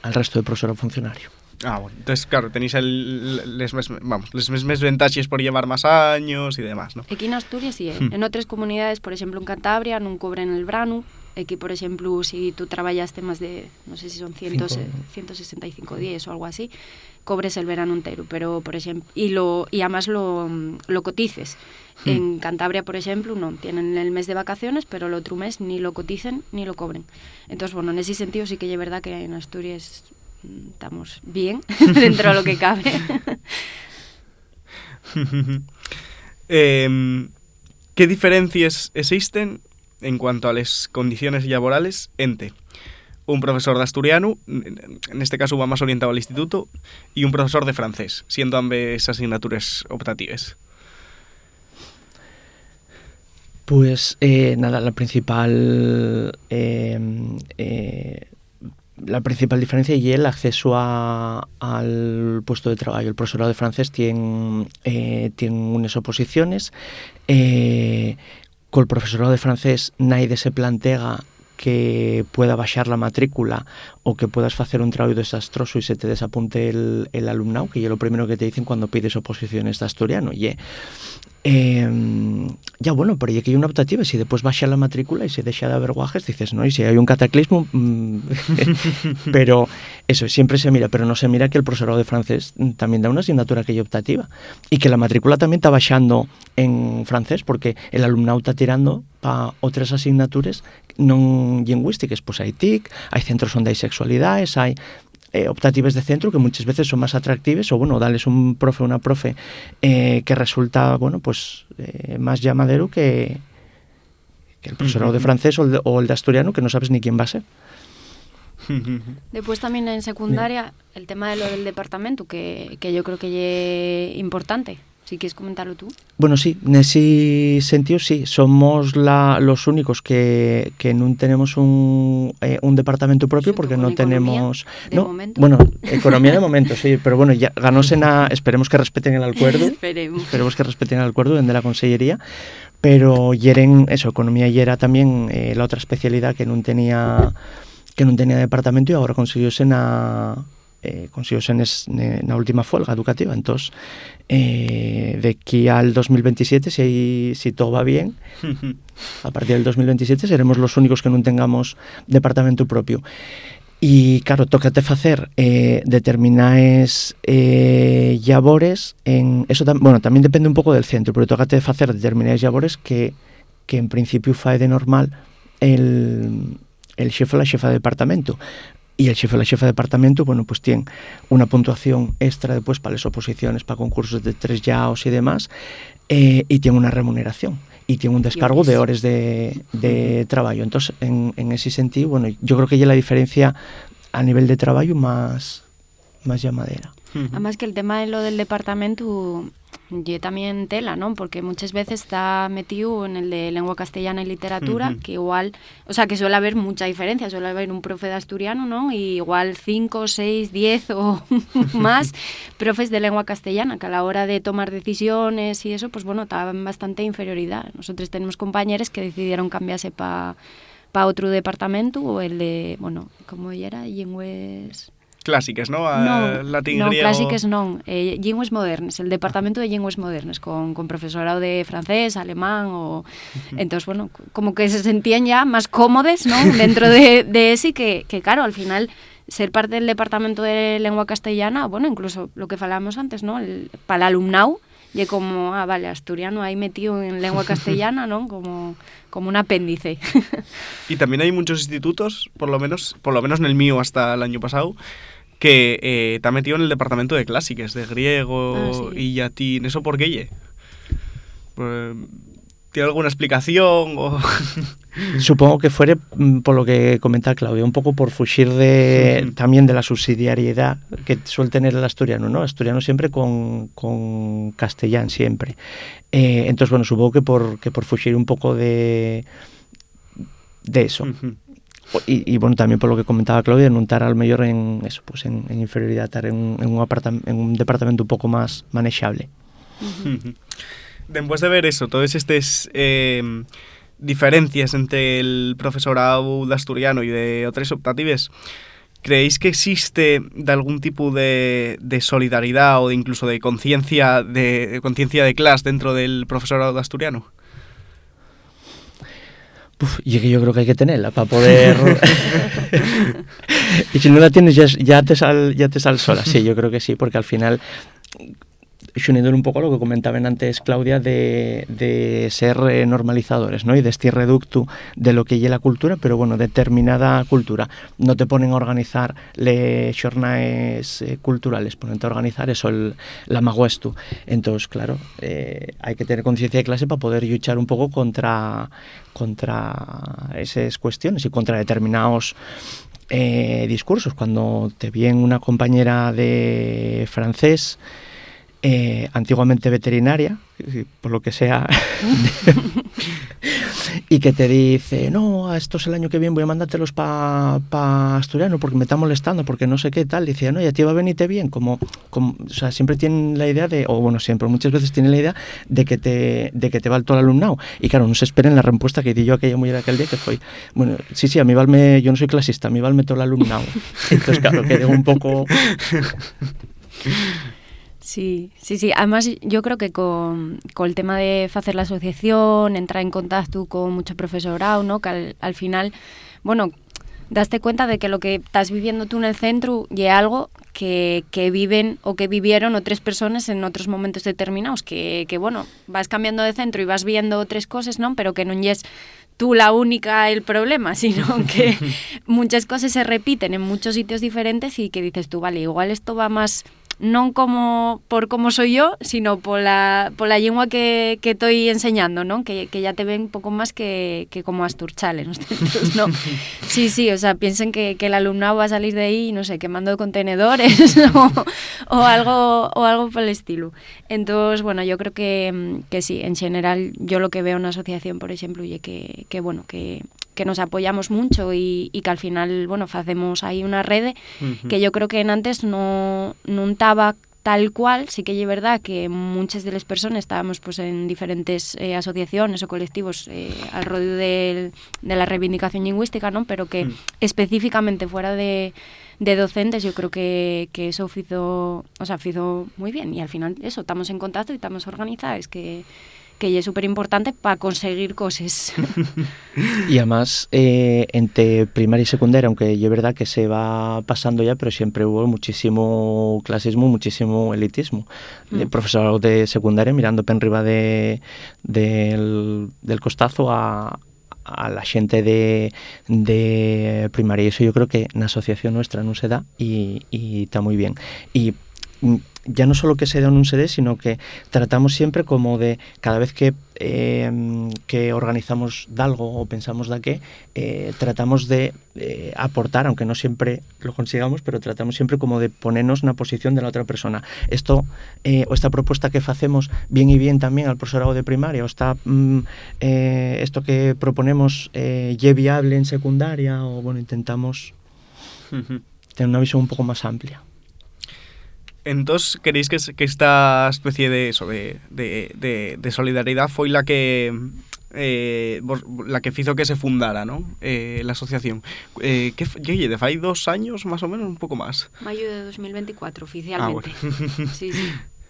resto de profesor o funcionario. Ah, bueno, entonces claro, tenéis les mismas ventajas por llevar más años y demás, ¿no? Aquí en Asturias sí, en otras comunidades, por ejemplo en Cantabria, non cobren el verano. Aquí, por ejemplo, si tú trabajaste más de, no sé si son 165 días o algo así, cobres el verano entero, pero por ejemplo, y además lo cotices. En Cantabria, por ejemplo, no tienen el mes de vacaciones, pero el otro mes ni lo coticen ni lo cobren. Entonces, bueno, en ese sentido sí que es verdad que en Asturias estamos bien dentro de lo que cabe. ¿Qué diferencias existen en cuanto a las condiciones laborales entre un profesor de asturiano, en este caso va más orientado al instituto, y un profesor de francés, siendo ambas asignaturas optativas? Pues nada, la principal diferencia es el acceso al puesto de trabajo. El profesorado de francés tiene unas oposiciones. Con el profesorado de francés nadie se plantea que pueda baixar la matrícula o que puedas hacer un trabajo desastroso y se te desapunte el alumnado, que es lo primero que te dicen cuando pides oposiciones de asturiano. Ya bueno, pero ya que hay una optativa, si después baja la matrícula y se deja de haber guajes, dices, no, y si hay un cataclismo, pero eso, siempre se mira, pero no se mira que el profesorado de francés también da una asignatura que hay optativa y que la matrícula también está bajando en francés porque el alumnado está tirando para otras asignaturas no lingüísticas, pues hay TIC, hay centros donde hay sexualidades, hay optativas de centro que muchas veces son más atractivas o bueno, darles un profe o una profe que resulta, bueno, pues más llamadero que el profesorado de francés o el de asturiano que no sabes ni quién va a ser. Después también en secundaria el tema de lo del departamento que yo creo que es importante. Si quieres comentarlo tú. Bueno, sí, en ese sentido sí, somos los únicos que no tenemos un departamento propio porque no tenemos... Momento. Bueno, economía de momento, sí, pero bueno, ya ganóse esperemos que respeten el acuerdo. Esperemos que respeten el acuerdo desde la Consellería, pero yeren, eso, economía y era también la otra especialidad que no tenía departamento y ahora consiguióse consiguióse na última folga educativa. Entón, de aquí al 2027, si todo va bien, a partir del 2027 seremos los únicos que non tengamos departamento propio. E, claro, tócate facer determinadas labores en... Eso, bueno, tamén depende un pouco del centro, pero tócate facer determinadas labores que en principio fae de normal el xefe ou la xefa de departamento. Y el jefe o la jefa de departamento, bueno, pues tiene una puntuación extra después para las oposiciones, para concursos de 3 yaos y demás, y tiene una remuneración, y tiene un descargo de horas de trabajo. Entonces, en ese sentido, bueno, yo creo que ya la diferencia a nivel de trabajo más llamadera. Además que el tema de lo del departamento y también tela, ¿no? Porque muchas veces está metido en el de lengua castellana y literatura, que igual, o sea, que suele haber mucha diferencia, suele haber un profe de asturiano, ¿no? Y igual 5, 6, 10 o más profes de lengua castellana, que a la hora de tomar decisiones y eso, pues bueno, estaban bastante inferioridad. Nosotros tenemos compañeros que decidieron cambiarse para otro departamento, o el de, bueno, ¿cómo era? Llengues... Clásicas, ¿no? Latín, no, griego... clásicas non. Llenguas modernas, el departamento de llenguas modernas, con profesorado de francés, alemán, o... Entonces, bueno, como que se sentían ya más cómodes, ¿no? Dentro de ese, que claro, al final, ser parte del departamento de lengua castellana, bueno, incluso lo que falábamos antes, ¿no? Para el alumnado, y como, vale, asturiano ahí metido en lengua castellana, ¿no? Como un apéndice. Y también hay muchos institutos, por lo menos en el mío hasta el año pasado, que te ha metido en el departamento de clásicas, de griego sí. y latín. ¿Eso por qué ye? ¿Tiene alguna explicación? O... Supongo que fuere por lo que comentaba Claudia, un poco por fugir también de la subsidiariedad que suele tener el asturiano, ¿no? Asturiano siempre con castellán, siempre. Entonces, bueno, supongo que por fugir un poco de eso. Y bueno, también por lo que comentaba Claudia, no estar al mayor en eso, pues en inferioridad, estar en un departamento un poco más manejable. Después de ver eso, todas estas diferencias entre el profesorado de asturiano y de otras optativas, ¿creéis que existe de algún tipo de solidaridad o incluso de conciencia de clase dentro del profesorado de asturiano? Y que yo creo que hay que tenerla para poder... Y si no la tienes ya te sal sola. Sí, yo creo que sí, porque al final... Uniendo un poco a lo que comentaban antes Claudia de ser normalizadores, ¿no? Y de este reducto de lo que es la cultura, pero bueno, determinada cultura. No te ponen a organizar les jornadas culturales, ponen a organizar eso, la maguestu. Entonces, claro, hay que tener conciencia de clase para poder luchar un poco contra esas cuestiones y contra determinados discursos. Cuando te viene una compañera de francés, antiguamente veterinaria, por lo que sea, y que te dice, no, esto es el año que viene, voy a mandártelos para asturiano porque me está molestando, porque no sé qué tal. Dice, no, ya te va a venirte bien, como, o sea, siempre tienen la idea de, o bueno, siempre, muchas veces tienen la idea de que te va todo el alumnado, y claro, no se esperen la respuesta que di yo a aquella mujer aquel día, que fue, bueno, sí, a mí valme, yo no soy clasista, a mí valme todo el alumnado. Entonces, claro, que digo un poco... Sí. Además, yo creo que con el tema de hacer la asociación, entrar en contacto con mucho profesorado, ¿no? Que al final, bueno, daste cuenta de que lo que estás viviendo tú en el centro y es algo que viven o que vivieron otras personas en otros momentos determinados, que bueno, vas cambiando de centro y vas viendo otras cosas, ¿no? Pero que no es tú la única el problema, sino que muchas cosas se repiten en muchos sitios diferentes y que dices tú, vale, igual esto va más... no como por cómo soy yo, sino por la lengua que estoy enseñando, ¿no? Que ya te ven un poco más que como asturchales, ¿no? Entonces, no. Sí, o sea, piensen que el alumnado va a salir de ahí, no sé, quemando contenedores o algo por el estilo. Entonces, bueno, yo creo que sí, en general, yo lo que veo en una asociación, por ejemplo, y que bueno, que nos apoyamos mucho y que al final, bueno, hacemos ahí una red que yo creo que en antes no estaba tal cual, sí que es verdad que muchas de las personas estábamos pues en diferentes asociaciones o colectivos alrededor de la reivindicación lingüística, ¿no? Pero que específicamente fuera de docentes, yo creo que eso fizo muy bien, y al final eso, estamos en contacto y estamos organizados, que es súper importante para conseguir cosas. Y además, entre primaria y secundaria, aunque es verdad que se va pasando ya, pero siempre hubo muchísimo clasismo, muchísimo elitismo. De profesorado de secundaria mirando para arriba del costazo a la xente de primaria, y eso yo creo que na asociación nuestra non se dá e está moi bien. E ya no solo que se dé o non se dé, sino que tratamos siempre como de, cada vez que organizamos algo o pensamos de qué, tratamos de aportar, aunque no siempre lo consigamos, pero tratamos siempre como de ponernos na posición de la otra persona. Esto, o esta propuesta que facemos bien y bien también al profesorado de primaria, o esto que proponemos ye viable en secundaria, o bueno, intentamos tener una visión un poco más amplia. Entonces, ¿queréis que esta especie de solidaridad fue la que hizo que se fundara, ¿no? La asociación? ¿De fai 2 años, más o menos, un poco más? Mayo de 2024, oficialmente. Bueno. Sí.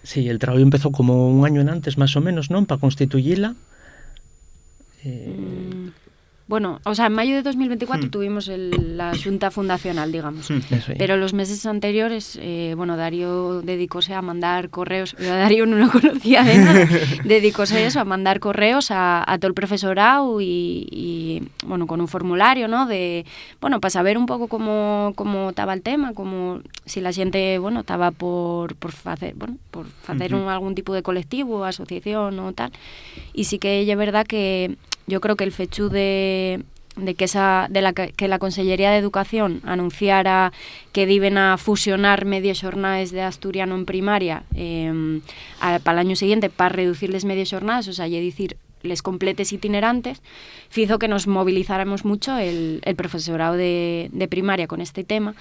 Sí, el trabajo empezó como un año antes, más o menos, ¿no? Para constituirla. Bueno, o sea, en mayo de 2024 tuvimos la junta fundacional, digamos. Pero los meses anteriores, Darío dedicóse a mandar correos. Yo a Darío no lo conocía de nada. Dedicóse a eso, a mandar correos a todo el profesorado y con un formulario, ¿no? Para saber un poco cómo estaba el tema, como si la gente, estaba por hacer algún tipo de colectivo, asociación o tal. Y sí que es verdad que yo creo que el fechu de que la Consellería de Educación anunciara que iban a fusionar medias jornadas de asturiano en primaria para el año siguiente para reducir las medias jornadas, o sea, es decir, les completes itinerantes, hizo que nos movilizáramos mucho el profesorado de primaria con este tema.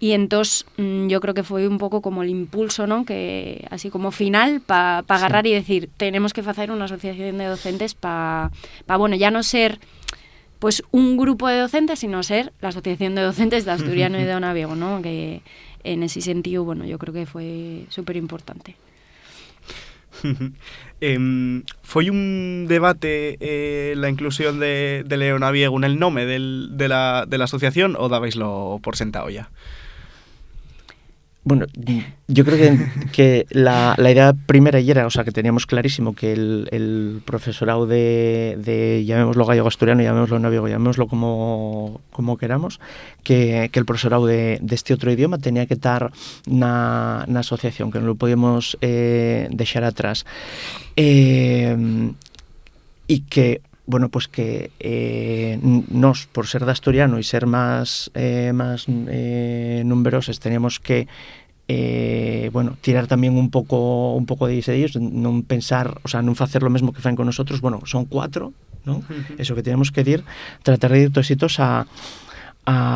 Y entonces yo creo que fue un poco como el impulso, ¿no? Que así como final para agarrar y decir, tenemos que hacer una asociación de docentes para ya no ser pues un grupo de docentes, sino ser la asociación de docentes de asturiano y de Onaviego, ¿no? Que en ese sentido, yo creo que fue súper importante. ¿Fue un debate la inclusión de Leonaviego en el nombre de la asociación, o dabais-lo por sentado ya? Bueno, yo creo que la idea primera era, o sea, que teníamos clarísimo que el profesorado de llamémoslo gallego-asturiano, llamémoslo naviego, llamémoslo como queramos, que el profesorado de este otro idioma tenía que estar na asociación, que no lo podíamos dejar atrás. Y que pues que nos, por ser de asturiano y ser más numerosos, teníamos que tirar también un poco de ellos, non pensar, o sea, non facer lo mesmo que fan con nosotros. Son 4, ¿no? Eso que tenemos que dir, tratar de ir todos a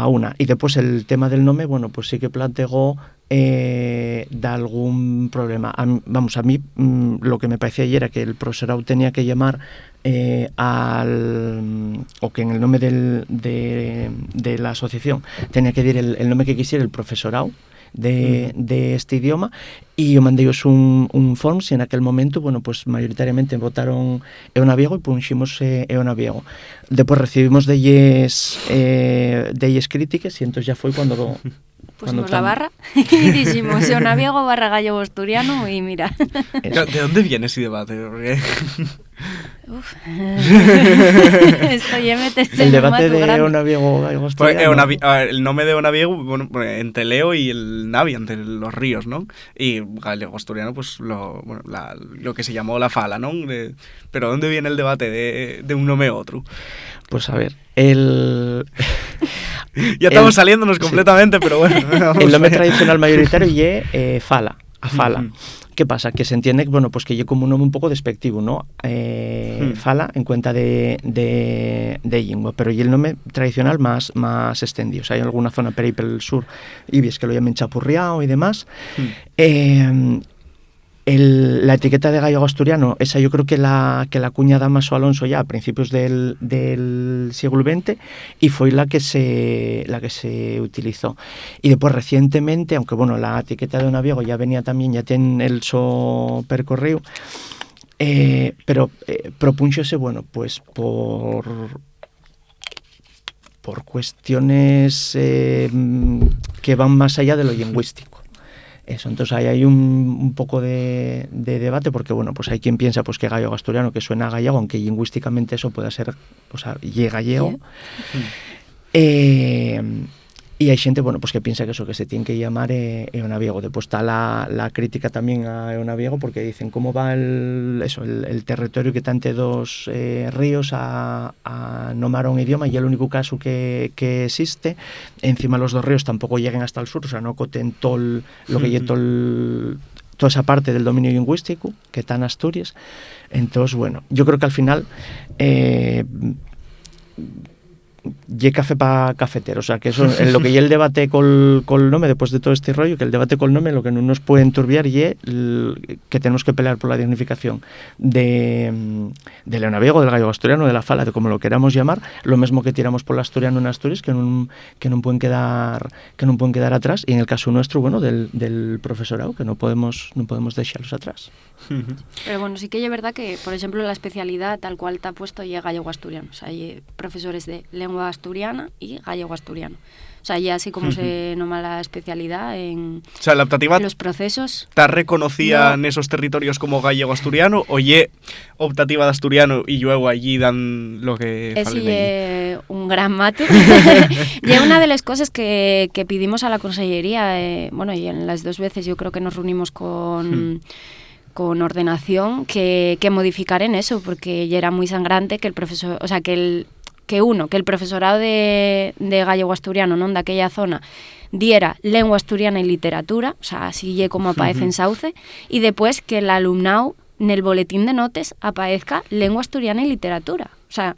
una. Y después el tema del nome, pues sí que planteó de algún problema. A mí lo que me parecía era que el profesorado tenía que llamar o que en el nombre de la asociación tenía que decir el nombre que quisiera el profesorado de este idioma, y yo mandé un form, y en aquel momento pues mayoritariamente votaron Eonaviego y pusimos Eonaviego. Después recibimos de ellos críticas, y entonces ya fue cuando pusimos la barra y dijimos Eonaviego / gallego asturiano, y mira. ¿De dónde viene ese debate? Esto ya metes el debate de Eonaviego gallego asturiano. El nombre de Eonaviego, entre Leo y el Navi, entre los ríos, ¿no? Y gallego asturiano, pues lo que se llamó la fala, ¿no? Pero ¿dónde viene el debate de un nombre u otro? Pues a ver, ya estamos saliéndonos completamente, pero bueno. El nombre tradicional mayoritario es fala, a fala. ¿Qué pasa? Que se entiende, bueno, pues que lle como un nome un pouco despectivo, ¿no? Fala en cuenta de lingua, pero lle el nome tradicional más extendido. O sea, hay alguna zona per aí pel sur, Ibies, que lo llamen chapurriao y demás. La etiqueta de gallego asturiano, esa yo creo que la acuña Damaso Alonso ya a principios del siglo XX y fue la que se utilizó. Y después recientemente, aunque bueno, la etiqueta de Onaviego ya venía también, ya tiene el so percorrido, pero propúnxose, bueno, pues por cuestiones que van más allá de lo lingüístico. Eso, entonces ahí hay un poco de debate, porque bueno, pues hay quien piensa pues que gallego asturiano, que suena a gallego, aunque lingüísticamente eso pueda ser, o sea, gallego. Y hay gente, bueno, pues que piensa que eso, que se tiene que llamar Eonaviego. Después está la crítica también a Eonaviego, porque dicen cómo va el territorio que está entre dos ríos a nomar un idioma, y el único caso que existe. Encima los dos ríos tampoco lleguen hasta el sur, o sea, no coten todo lo que lleva toda esa parte del dominio lingüístico que está en Asturias. Entonces, bueno, yo creo que al final lle café para cafetero, o sea, que eso, en lo que lle el debate col nome, después de todo este rollo, que el debate col nome lo que no nos puede enturbiar lle que tenemos que pelear por la dignificación de Leonaviego, del gallego asturiano, de la fala, de como lo queramos llamar, lo mismo que tiramos por el asturiano en Asturias, que non pueden quedar atrás, y en el caso nuestro, bueno, del profesorado, que no podemos dejarlos atrás. Pero bueno, sí que es verdad que, por ejemplo, la especialidad tal cual está puesto y gallego asturiano. O sea, hay profesores de lengua asturiana y gallego asturiano. O sea, ya así como se noma la especialidad en, o sea, la optativa en los procesos. ¿Está reconocida en esos territorios como gallego asturiano o ye optativa de asturiano y luego allí dan lo que falen allí? Un gran mato. Y una de las cosas que pedimos a la consellería, bueno, y en las dos veces yo creo que nos reunimos con ordenación, que modificar en eso, porque ya era muy sangrante que el profesor, o sea, que el profesorado de gallego asturiano, non, de aquella zona, diera lengua asturiana y literatura, o sea, así como aparece en Sauce, y después que el alumnado en el boletín de notas aparezca lengua asturiana y literatura. O sea,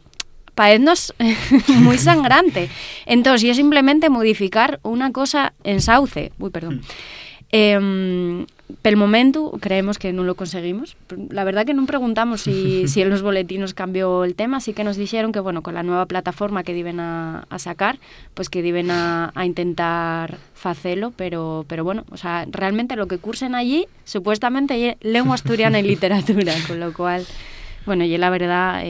parecnos muy sangrante. Entonces, yo simplemente modificar una cosa en Sauce. Uy, perdón. Pel momento creemos que no lo conseguimos. La verdad que no preguntamos si en los boletinos cambió el tema, sí que nos dijeron que bueno, con la nueva plataforma que diven a sacar, pues que diven a intentar facelo, pero bueno, o sea, realmente lo que cursen allí supuestamente es lengua asturiana y literatura, con lo cual, bueno, y la verdad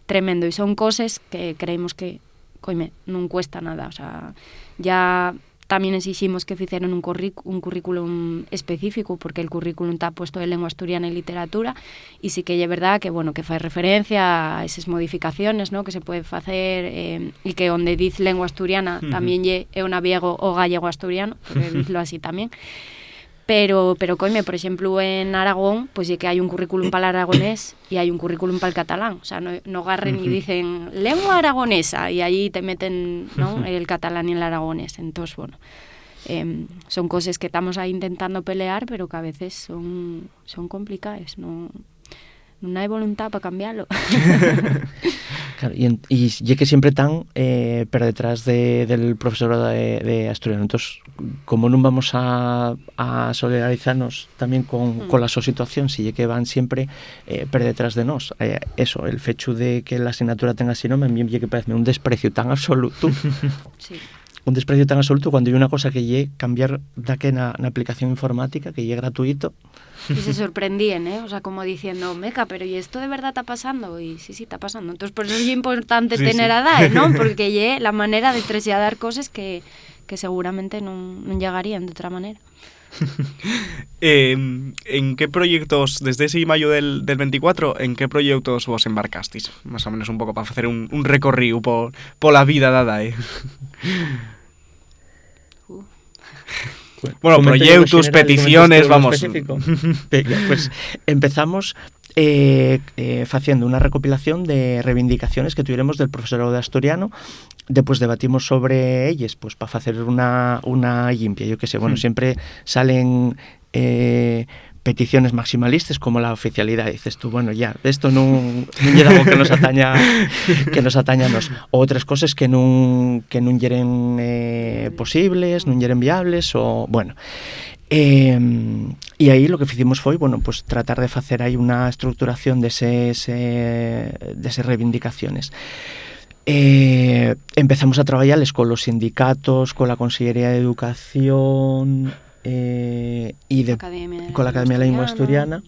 tremendo, y son cosas que creemos que coime, non cuesta nada, o sea, ya también exigimos que hicieran un currículum específico, porque el currículum está puesto de lengua asturiana y literatura, y sí que es verdad que bueno, que fai referencia a esas modificaciones, ¿no?, que se puede hacer, y que donde dice lengua asturiana también é Eonaviego o gallego asturiano, porque diclo así también. Pero coime, por ejemplo, en Aragón, pues sí que hay un currículum para el aragonés y hay un currículum para el catalán. O sea, no agarren y dicen lengua aragonesa y allí te meten, ¿no?, el catalán y el aragonés. Entonces, bueno, son cosas que estamos ahí intentando pelear, pero que a veces son complicadas. No hay voluntad para cambiarlo. Claro, y que siempre están pero detrás del profesorado de asturiano. Entonces, como no vamos a solidarizarnos también con la su situación, si que van siempre pero detrás de nos, eso, el fecho de que la asignatura tenga así nombre, a mí que parece un desprecio tan absoluto. Sí. Un desprecio tan absoluto cuando hay una cosa que lle cambiar de que na aplicación informática, que lle gratuito. Y se sorprendían, o sea, como diciendo, meca, pero ¿y esto de verdad está pasando? Y sí, está pasando. Entonces, por eso es importante tener a DAE, ¿no? Porque lle la manera de trasladar cosas que seguramente no llegarían de otra manera. ¿En qué proyectos, desde ese mayo del 24, en qué proyectos vos embarcasteis? Más o menos un poco para hacer un recorrido por la vida de DAE. Bueno, proyectos, peticiones, vamos. Pues empezamos haciendo una recopilación de reivindicaciones que tuviéramos del profesorado de asturiano. Después debatimos sobre ellas, pues para hacer una limpia. Yo qué sé, bueno, siempre salen peticiones maximalistas como la oficialidade. Dices tú, bueno, ya, isto non lle damos que nos ataña a nos. Outras cosas que non lleren posibles, non lleren viables, ou, bueno. E aí lo que fizimos foi, bueno, pues tratar de facer aí unha estructuración desas reivindicaciones. Empezamos a traballar con los sindicatos, con la Consellería de Educación con la Academia de la Lengua Asturiana.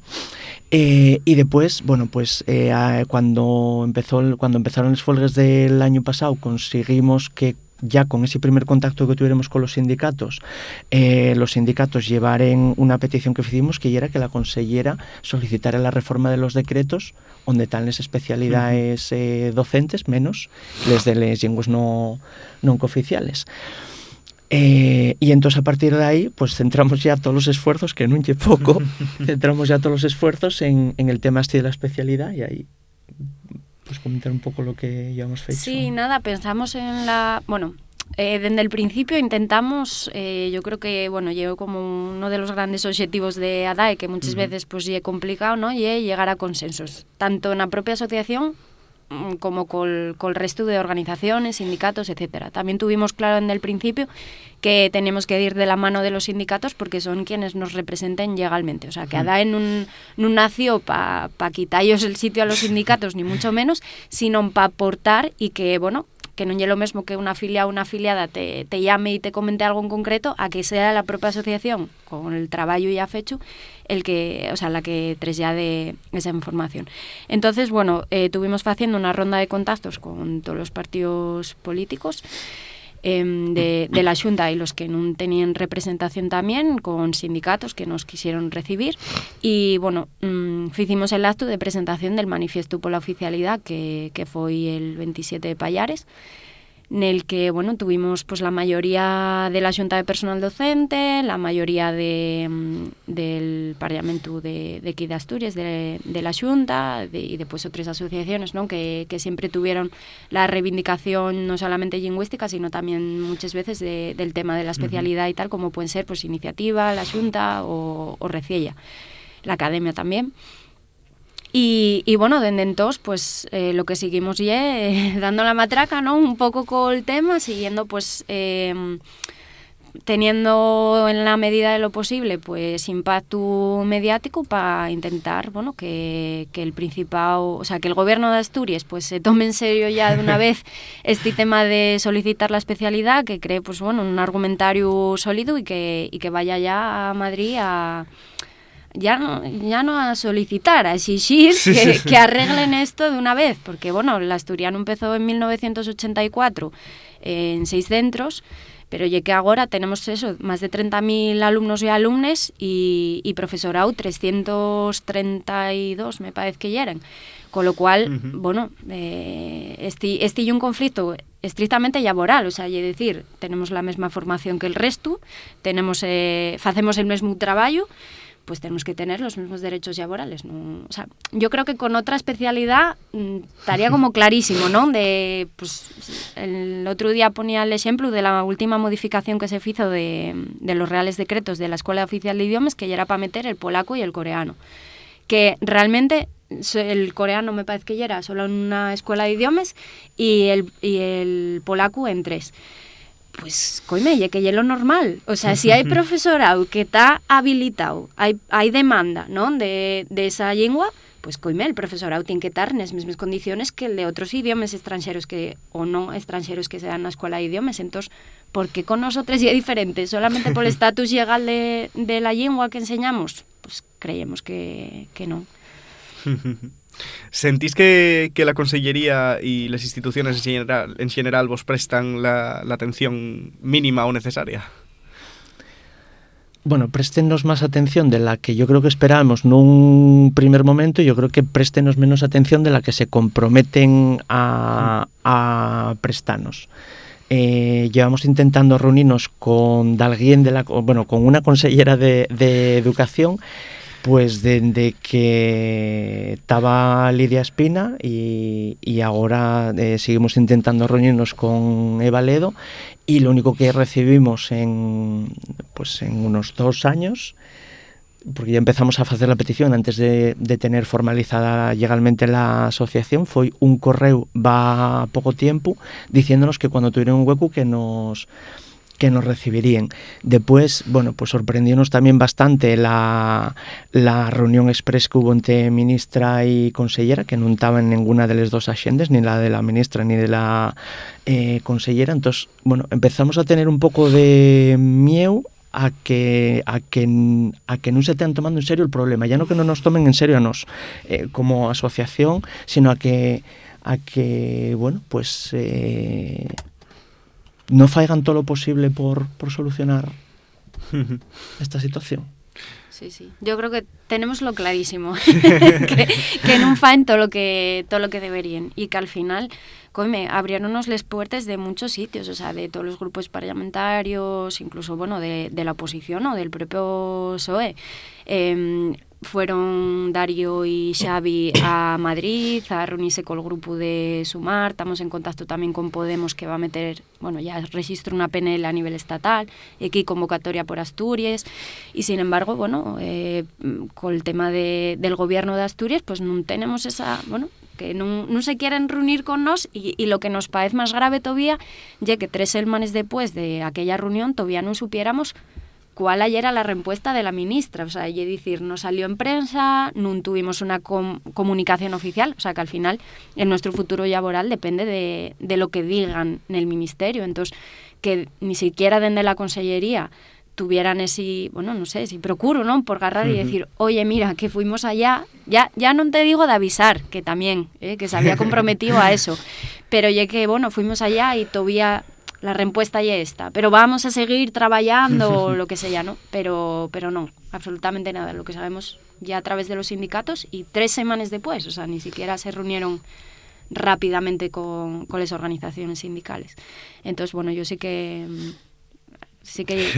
Y después, bueno, pues cuando empezaron las huelgas del año pasado, conseguimos que ya con ese primer contacto que tuviéramos con los sindicatos llevaren una petición que hicimos, que era que la consellera solicitara la reforma de los decretos donde están las especialidades docentes, menos les de les llenguas no cooficiales. Y entonces a partir de ahí pues centramos ya todos los esfuerzos, que no lle poco, centramos ya todos los esfuerzos en el tema este de la especialidad, y ahí pues comentar un poco lo que ya hemos hecho. Sí, nada, pensamos en la... Bueno, desde el principio intentamos, yo creo que, bueno, llegó como uno de los grandes objetivos de ADAE, que muchas veces pues es complicado, ¿no? Y llegar a consensos, tanto en la propia asociación como con el resto de organizaciones, sindicatos, etcétera. También tuvimos claro en el principio que tenemos que ir de la mano de los sindicatos porque son quienes nos representen legalmente. O sea, que ADAE no nació para quitarles el sitio a los sindicatos, ni mucho menos, sino para aportar y que, bueno, que non é lo mesmo que una afiliada o una afiliada te llame y te comente algo en concreto, a que sea la propia asociación, con el trabajo ya fecho, la que traslade esa información. Entonces, bueno, tuvimos haciendo una ronda de contactos con todos los partidos políticos de la Xunta y los que no tenían representación también, con sindicatos que nos quisieron recibir, y bueno, hicimos el acto de presentación del manifiesto por la oficialidad que fue el 27 de Pallares, en el que, bueno, tuvimos pues la mayoría de la Xunta de Personal Docente, la mayoría del Parlamento de aquí de Asturias, de la Xunta, y después otras asociaciones, ¿no? que siempre tuvieron la reivindicación no solamente lingüística, sino también muchas veces del tema de la especialidad y tal, como pueden ser pues Iniciativa, la Xunta o Reciella, la Academia también. Y bueno, desde entonces, pues lo que seguimos dando la matraca, ¿no? Un poco con el tema, siguiendo pues teniendo en la medida de lo posible pues impacto mediático para intentar, bueno, que el Principado, o sea, que el gobierno de Asturias pues se tome en serio ya de una vez este tema de solicitar la especialidad, que cree pues bueno, un argumentario sólido y que vaya ya a Madrid ya no a solicitar, a exigir que arreglen esto de una vez, porque bueno, el asturiano empezó en 1984 en 6 centros, pero ya que ahora tenemos eso, más de 30.000 alumnos y alumnes y profesorado 332, me parece que ya eran. Con lo cual, bueno, este es un conflicto estrictamente laboral, o sea, es decir, tenemos la misma formación que el resto, hacemos el mismo trabajo, pues tenemos que tener los mismos derechos laborales, ¿no? O sea, yo creo que con otra especialidad estaría como clarísimo, ¿no? Pues el otro día ponía el ejemplo de la última modificación que se hizo de los reales decretos de la Escuela Oficial de Idiomas, que ya era para meter el polaco y el coreano, que realmente el coreano me parece que ya era solo en una escuela de idiomas y el polaco en 3. Pues, coime, que es lo normal. O sea, si hay profesorado que está habilitado, hay demanda, ¿no? de esa lengua, pues, coime, el profesorado tiene que estar en las mismas condiciones que el de otros idiomas extranjeros o no extranjeros que se dan en la escuela de idiomas. Entonces, ¿por qué con nosotros es diferente? ¿Solamente por el estatus legal de la lengua que enseñamos? Pues creemos que no. ¿Sentís que la Consellería y las instituciones en general vos prestan la atención mínima o necesaria? Bueno, préstenos más atención de la que yo creo que esperábamos en un primer momento. Yo creo que préstenos menos atención de la que se comprometen a prestarnos. Llevamos intentando reunirnos con alguien con una consellera de Educación, pues desde que estaba Lidia Espina y ahora seguimos intentando reunirnos con Eva Ledo, y lo único que recibimos en unos 2 años porque ya empezamos a facer a petición antes de tener formalizada legalmente la asociación, foi un correo va pouco tiempo diciéndonos que cuando tuvieran un hueco que nos recibirían. Después, bueno, pues sorprendiónos también bastante la reunión express que hubo entre ministra y consellera, que no estaba en ninguna de las dos agendas, ni la de la ministra ni de la consellera. Entonces, bueno, empezamos a tener un poco de miedo a que no se estén tomando en serio el problema. Ya no que no nos tomen en serio a nos como asociación, sino a que bueno, pues no faigan todo lo posible por solucionar esta situación. Sí, sí. Yo creo que tenemos lo clarísimo, que non faen todo lo que deberían, y que al final, coime, abrieronnos las puertas de muchos sitios, o sea, de todos los grupos parlamentarios, incluso, bueno, de la oposición o del propio PSOE. Fueron Dario y Xavi a Madrid a reunirse con el grupo de Sumar. Estamos en contacto también con Podemos, que va a meter, bueno, ya registro una PNL a nivel estatal, y aquí convocatoria por Asturias, y sin embargo, bueno, con el tema del gobierno de Asturias, pues no tenemos esa, bueno, que no se quieren reunir con nos, y lo que nos parece más grave todavía, ya que 3 semanas después de aquella reunión todavía no supiéramos cuál era la respuesta de la ministra. O sea, es decir, no salió en prensa, no tuvimos una comunicación oficial, o sea que al final en nuestro futuro laboral depende de lo que digan en el ministerio. Entonces, que ni siquiera desde la consellería tuvieran ese, bueno, no sé, si procuro, ¿no?, por agarrar y decir, oye, mira, que fuimos allá, ya no te digo de avisar, que también, que se había comprometido a eso, pero ya que, bueno, fuimos allá y todavía la respuesta ya está, pero vamos a seguir trabajando o lo que sea, ¿no? Pero no, absolutamente nada. Lo que sabemos ya a través de los sindicatos, y 3 semanas después, o sea, ni siquiera se reunieron rápidamente con las organizaciones sindicales. Entonces, bueno, yo sí que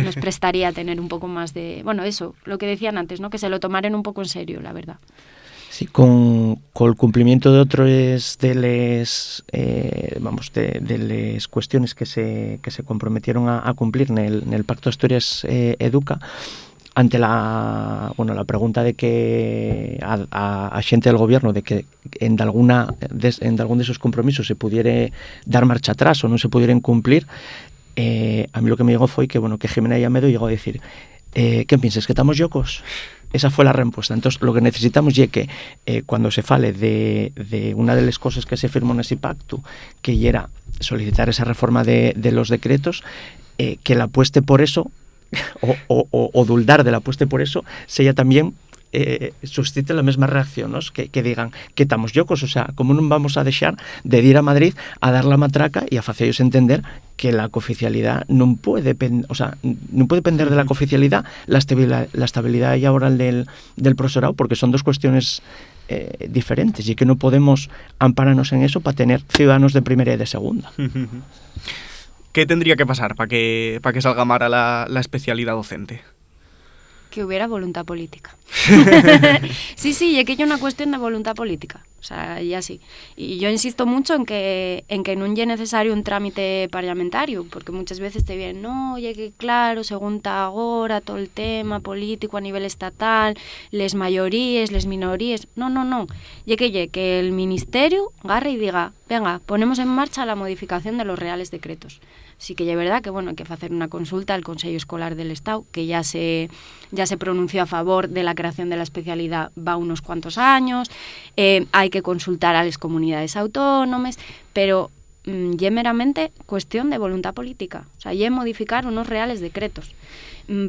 nos prestaría a tener un poco más de, bueno, eso, lo que decían antes, ¿no?, que se lo tomaran un poco en serio, la verdad. Sí, con el cumplimiento de otras de les de les cuestiones que se comprometieron a cumplir en el Pacto Asturias Educa, ante la pregunta de que a xente del gobierno de que en algún de esos compromisos se pudiera dar marcha atrás o no se pudieran cumplir, a mí lo que me llegó fue que, bueno, que Jimena Llamedo llegó a decir, ¿qué piensas, que estamos yocos? Esa fue la respuesta. Entonces, lo que necesitamos es que cuando se fale de una de las cosas que se firmó en ese pacto, que era solicitar esa reforma de los decretos, que la apueste por eso, o duldar de la apueste por eso, sea también suscite la mesma reacción, ¿no? Que digan que estamos yocos, o sea, como non vamos a deixar de ir a Madrid a dar la matraca e a facellos entender que la cooficialidad non puede depender de la cooficialidad la estabilidad laboral del profesorado, porque son dos cuestiones diferentes, y que no podemos ampararnos en eso para tener ciudadanos de primera y de segunda. ¿Qué tendría que pasar para que salga mara la especialidad docente? Que hubiera voluntad política. Sí, y es que hay una cuestión de voluntad política, o sea, y así. Y yo insisto mucho en que no es necesario un trámite parlamentario, porque muchas veces te vienen, no, oye, que claro, según está ahora todo el tema político a nivel estatal, les mayorías, les minorías, no, y que el ministerio agarre y diga, venga, ponemos en marcha la modificación de los reales decretos. Sí que es verdad que, bueno, hay que hacer una consulta al Consejo Escolar del Estado, que ya se pronunció a favor de la creación de la especialidad va unos cuantos años, hay que consultar a las comunidades autónomas, pero es meramente cuestión de voluntad política, o sea, es modificar unos reales decretos.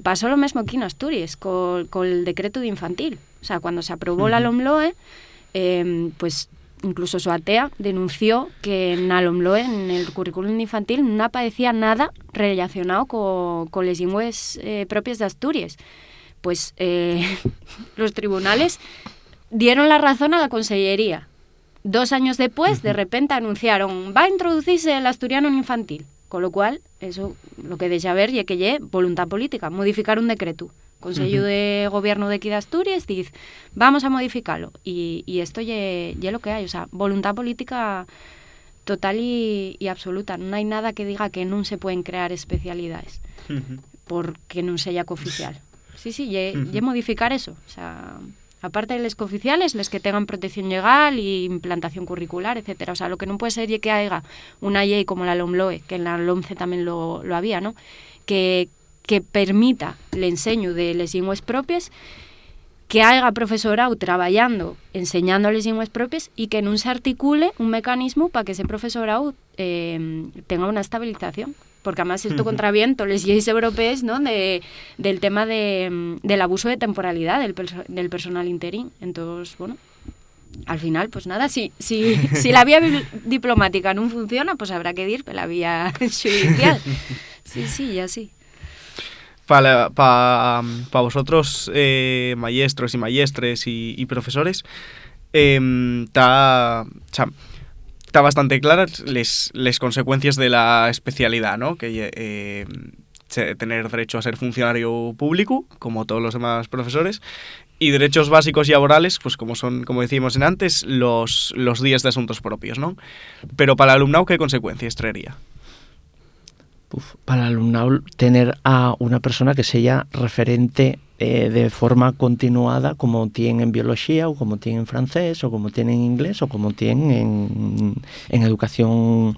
Pasó lo mismo aquí en Asturias con el decreto de infantil, o sea, cuando se aprobó la LOMLOE, pues incluso Soatea denunció que en la LOMLOE, en el currículum infantil, no aparecía nada relacionado con las lenguas propias de Asturias. Pues los tribunales dieron la razón a la consellería. 2 años después, de repente anunciaron, va a introducirse el asturiano en infantil. Con lo cual, eso lo que deja ver y que es voluntad política, modificar un decreto. Consejo de Gobierno de aquí de Asturias dice, vamos a modificarlo. Y esto es lo que hay, o sea, voluntad política total y absoluta. No hay nada que diga que no se pueden crear especialidades porque no sea cooficial. Sí, y modificar eso. O sea, aparte de los cooficiales, los que tengan protección legal y implantación curricular, etcétera. O sea, lo que no puede ser es que haya una ley como la LOMLOE, que en la LOMCE también lo había, ¿no? Que permita el enseño de les llenguas propias, que haya profesorado trabajando, enseñando les llenguas propias y que no se articule un mecanismo para que ese profesorado tenga una estabilización. Porque además esto contraviento les leyes europeas, ¿no? del tema del abuso de temporalidad del personal interín. Entonces, bueno, al final, pues nada, si la vía diplomática no funciona, pues habrá que ir por la vía judicial. Sí, y así. Para vosotros, maestros y maestres y profesores, está bastante claras les consecuencias de la especialidad, ¿no? Que tener derecho a ser funcionario público, como todos los demás profesores, y derechos básicos y laborales, pues como decíamos en antes, los días de asuntos propios, ¿no? Pero para el alumnado, ¿qué consecuencias traería? Para el alumnado, tener a una persona que sea referente de forma continuada, como tienen en biología, o como tienen en francés, o como tienen en inglés, o como tienen en educación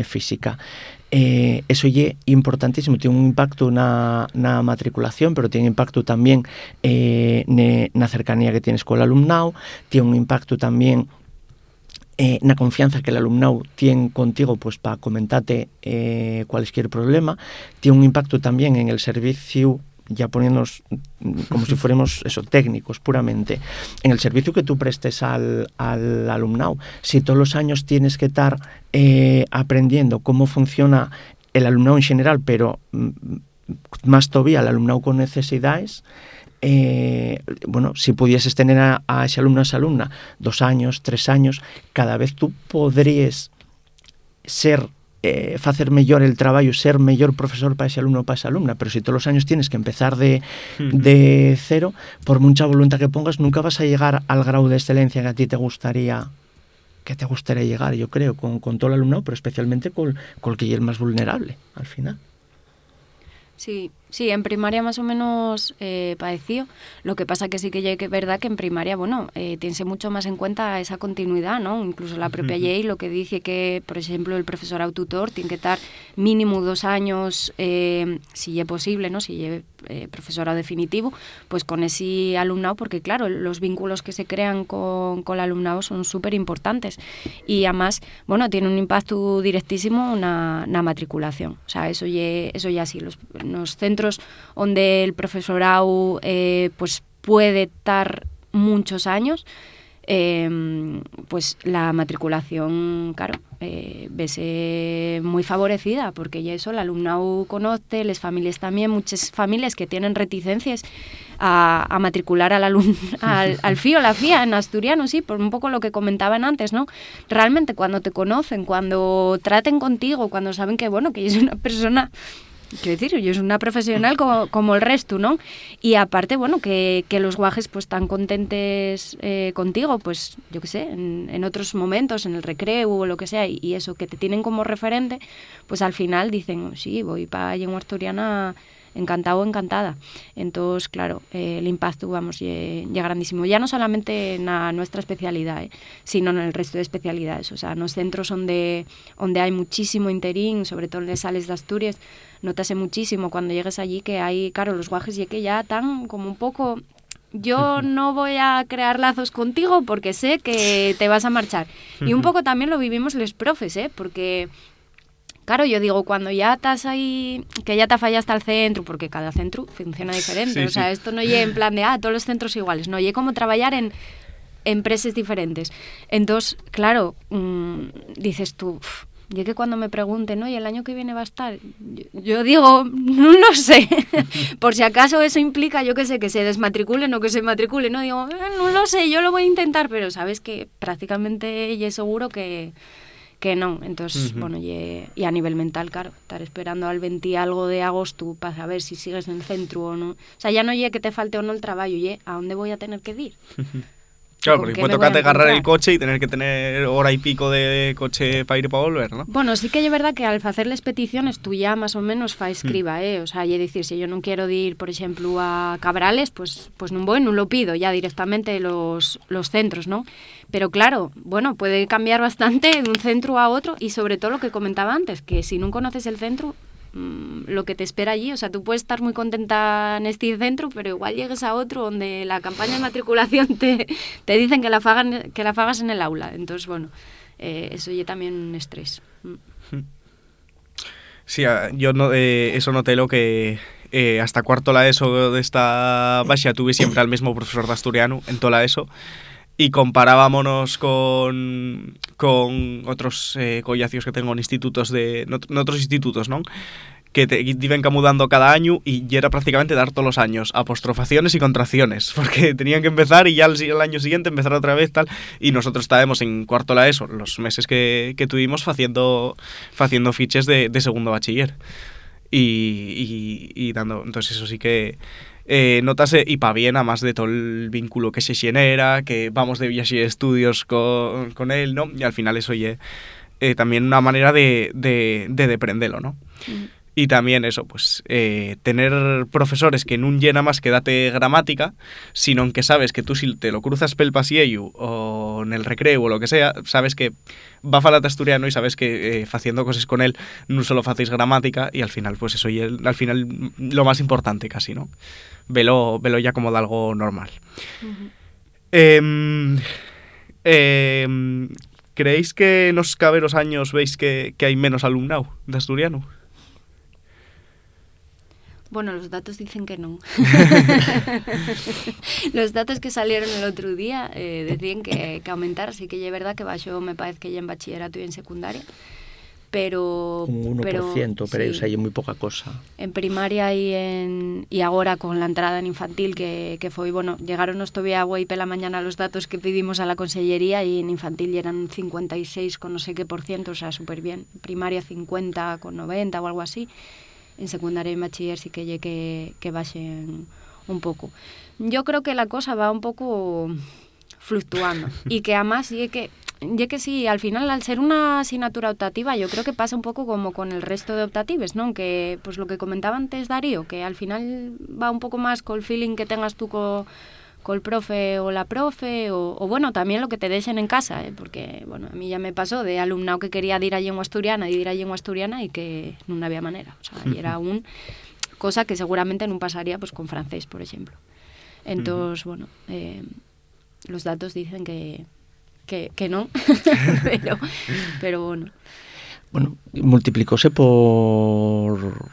física. Eso es importantísimo, tiene un impacto na matriculación, pero tiene impacto también na cercanía que tienes con el alumnado, tiene un impacto también na confianza que el alumnado tiene contigo, pues para comentarte cualquier problema. Tiene un impacto también en el servicio, ya poniéndonos como si fuéramos técnicos puramente, en el servicio que tú prestes al alumnado. Si todos los años tienes que estar aprendiendo cómo funciona el alumnado en general, pero más todavía el alumnado con necesidades, bueno, si pudieses tener a ese alumno o esa alumna 2 años, 3 años, cada vez tú podrías hacer mejor el trabajo, ser mejor profesor para ese alumno o para esa alumna. Pero si todos los años tienes que empezar de cero, por mucha voluntad que pongas, nunca vas a llegar al grado de excelencia que a ti te gustaría llegar, yo creo, con todo el alumnado, pero especialmente con el que es el más vulnerable al final. Sí, en primaria más o menos parecido. Lo que pasa que sí que es verdad que en primaria, bueno, tiene mucho más en cuenta esa continuidad, ¿no? Incluso la propia ley lo que dice que, por ejemplo, el profesorado tutor tiene que estar mínimo 2 años, si es posible, ¿no? Si es profesorado definitivo, pues con ese alumnado, porque claro, los vínculos que se crean con el alumnado son súper importantes y además, bueno, tiene un impacto directísimo en la matriculación. O sea, eso ya sí, los centros donde el profesorado pues puede estar muchos años, pues la matriculación, claro, vese muy favorecida, porque ya eso el alumnado conoce, las familias también, muchas familias que tienen reticencias a matricular al FIO, la FIA en asturiano, sí, por un poco lo que comentaban antes, ¿no? Realmente cuando te conocen, cuando traten contigo, cuando saben que, bueno, que es una persona... Quiero decir, yo soy una profesional como el resto, ¿no? Y aparte, bueno, que los guajes pues tan contentes contigo, pues yo qué sé, en otros momentos, en el recreo o lo que sea, y eso, que te tienen como referente, pues al final dicen, sí, voy para lengua asturiana encantado o encantada. Entonces, claro, el impacto, vamos, es grandísimo. Ya no solamente en nuestra especialidad, sino en el resto de especialidades. O sea, en los centros donde hay muchísimo interín, sobre todo en las sales de Asturias, notase muchísimo cuando llegues allí que hay, claro, los guajes y que ya están como un poco... Yo no voy a crear lazos contigo porque sé que te vas a marchar. Y un poco también lo vivimos los profes, porque... Claro, yo digo, cuando ya estás ahí, que ya te fallaste al centro, porque cada centro funciona diferente. Sí, o sea, esto no llega en plan de, todos los centros iguales. No, llega como trabajar en empresas diferentes. Entonces, claro, dices tú... Y que cuando me pregunten, ¿no? ¿Y el año que viene va a estar? Yo digo, no lo sé. Por si acaso eso implica, yo qué sé, que se desmatriculen o que se matriculen. No digo, no lo sé, yo lo voy a intentar, pero sabes que prácticamente ya es seguro que no. Entonces, bueno, y a nivel mental, claro, estar esperando al 20 y algo de agosto para saber si sigues en el centro o no. O sea, ya no llegue que te falte o no el trabajo, a dónde voy a tener que ir. Claro, ¿con porque qué puede me voy a tocarte agarrar el encontrar? coche y tener que tener hora y pico de coche para ir y para volver, ¿no? Bueno, sí que é verdad que al facerles peticiones tú ya más ou menos fai escriba, O sea, é dicir, se yo non quero ir, por exemplo, a Cabrales, pues non vou, non lo pido ya directamente los centros, ¿no? Pero claro, bueno, puede cambiar bastante de un centro a otro y sobre todo lo que comentaba antes, que si non conoces el centro, lo que te espera allí, o sea, tú puedes estar muy contenta en este centro, pero igual llegues a otro donde la campaña de matriculación te dicen que la fagas en el aula. Entonces, bueno, eso ya también un estrés. Sí, yo no, eso noté lo que hasta cuarto la ESO de esta baixa tuve siempre al mismo profesor de asturiano en toda la ESO y comparábamos con otros collacios que tengo en institutos en otros institutos, ¿no? Que te iban camudando cada año y era prácticamente dar todos los años apostrofaciones y contracciones, porque tenían que empezar y ya el año siguiente empezar otra vez tal, y nosotros estábamos en cuarto la ESO los meses que tuvimos haciendo fiches de segundo bachiller y dando, entonces eso sí que notase y pa bien, a más de todo el vínculo que se genera, que vamos de viaje de estudios con él, ¿no? Y al final eso oye también una manera de deprenderlo, ¿no? Y también eso, pues tener profesores que no llena más que date gramática, sino que sabes que tú si te lo cruzas pel pasillo o en el recreo o lo que sea, sabes que va a falar asturiano y sabes que haciendo cosas con él no solo hacéis gramática y al final pues eso y al final lo más importante casi, ¿no? Velo ya como de algo normal. ¿Creéis que nos cabe los años veis que hay menos alumnado de asturiano? Bueno, los datos dicen que no. Los datos que salieron el otro día decían que aumentar, así que es verdad que bajó, me parece que ya en bachillerato y en secundaria, pero... Un 1%, pero sí, eso hay muy poca cosa. En primaria y ahora con la entrada en infantil que fue, bueno, llegaron todavía a pela mañana los datos que pedimos a la consellería y en infantil eran 56 con no sé qué por ciento, o sea, súper bien. Primaria 50 con 90 o algo así. En secundaria y en bachiller sí que llegue que bajen un poco. Yo creo que la cosa va un poco fluctuando y que además llegue que sí, al final al ser una asignatura optativa yo creo que pasa un poco como con el resto de optatives, ¿no? Que pues lo que comentaba antes Darío, que al final va un poco más con el feeling que tengas tú con el profe o la profe o bueno, también lo que te dejen en casa, porque bueno, a mí ya me pasó de alumnado que quería ir a lengua asturiana y que no había manera, o sea, y era cosa que seguramente no pasaría pues con francés, por ejemplo. Entonces, bueno, los datos dicen que no, pero bueno. Bueno, multiplicóse por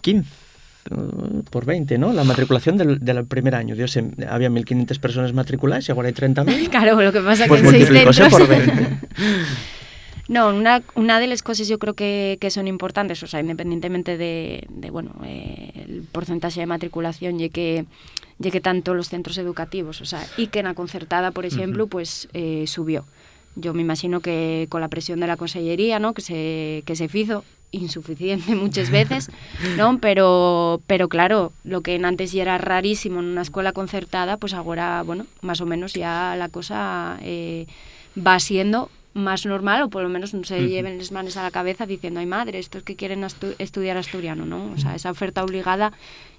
15. Por 20, ¿no? La matriculación del primer año. Dios, había 1.500 personas matriculadas y ahora hay 30.000. Claro, lo que pasa pues que en 6 multiplicóse centros... por 20. No, una de las cosas yo creo que son importantes, o sea, independientemente de bueno, el porcentaje de matriculación y que tanto los centros educativos, o sea, y que en la concertada, por ejemplo, pues subió. Yo me imagino que con la presión de la consellería, ¿no? que se hizo insuficiente muchas veces, ¿no? Pero claro, lo que antes ya era rarísimo en una escuela concertada, pues ahora, bueno, más o menos ya la cosa va siendo más normal, o por lo menos no se lleven las manos a la cabeza diciendo, ay madre, estos que quieren estudiar asturiano, ¿no? O sea, esa oferta obligada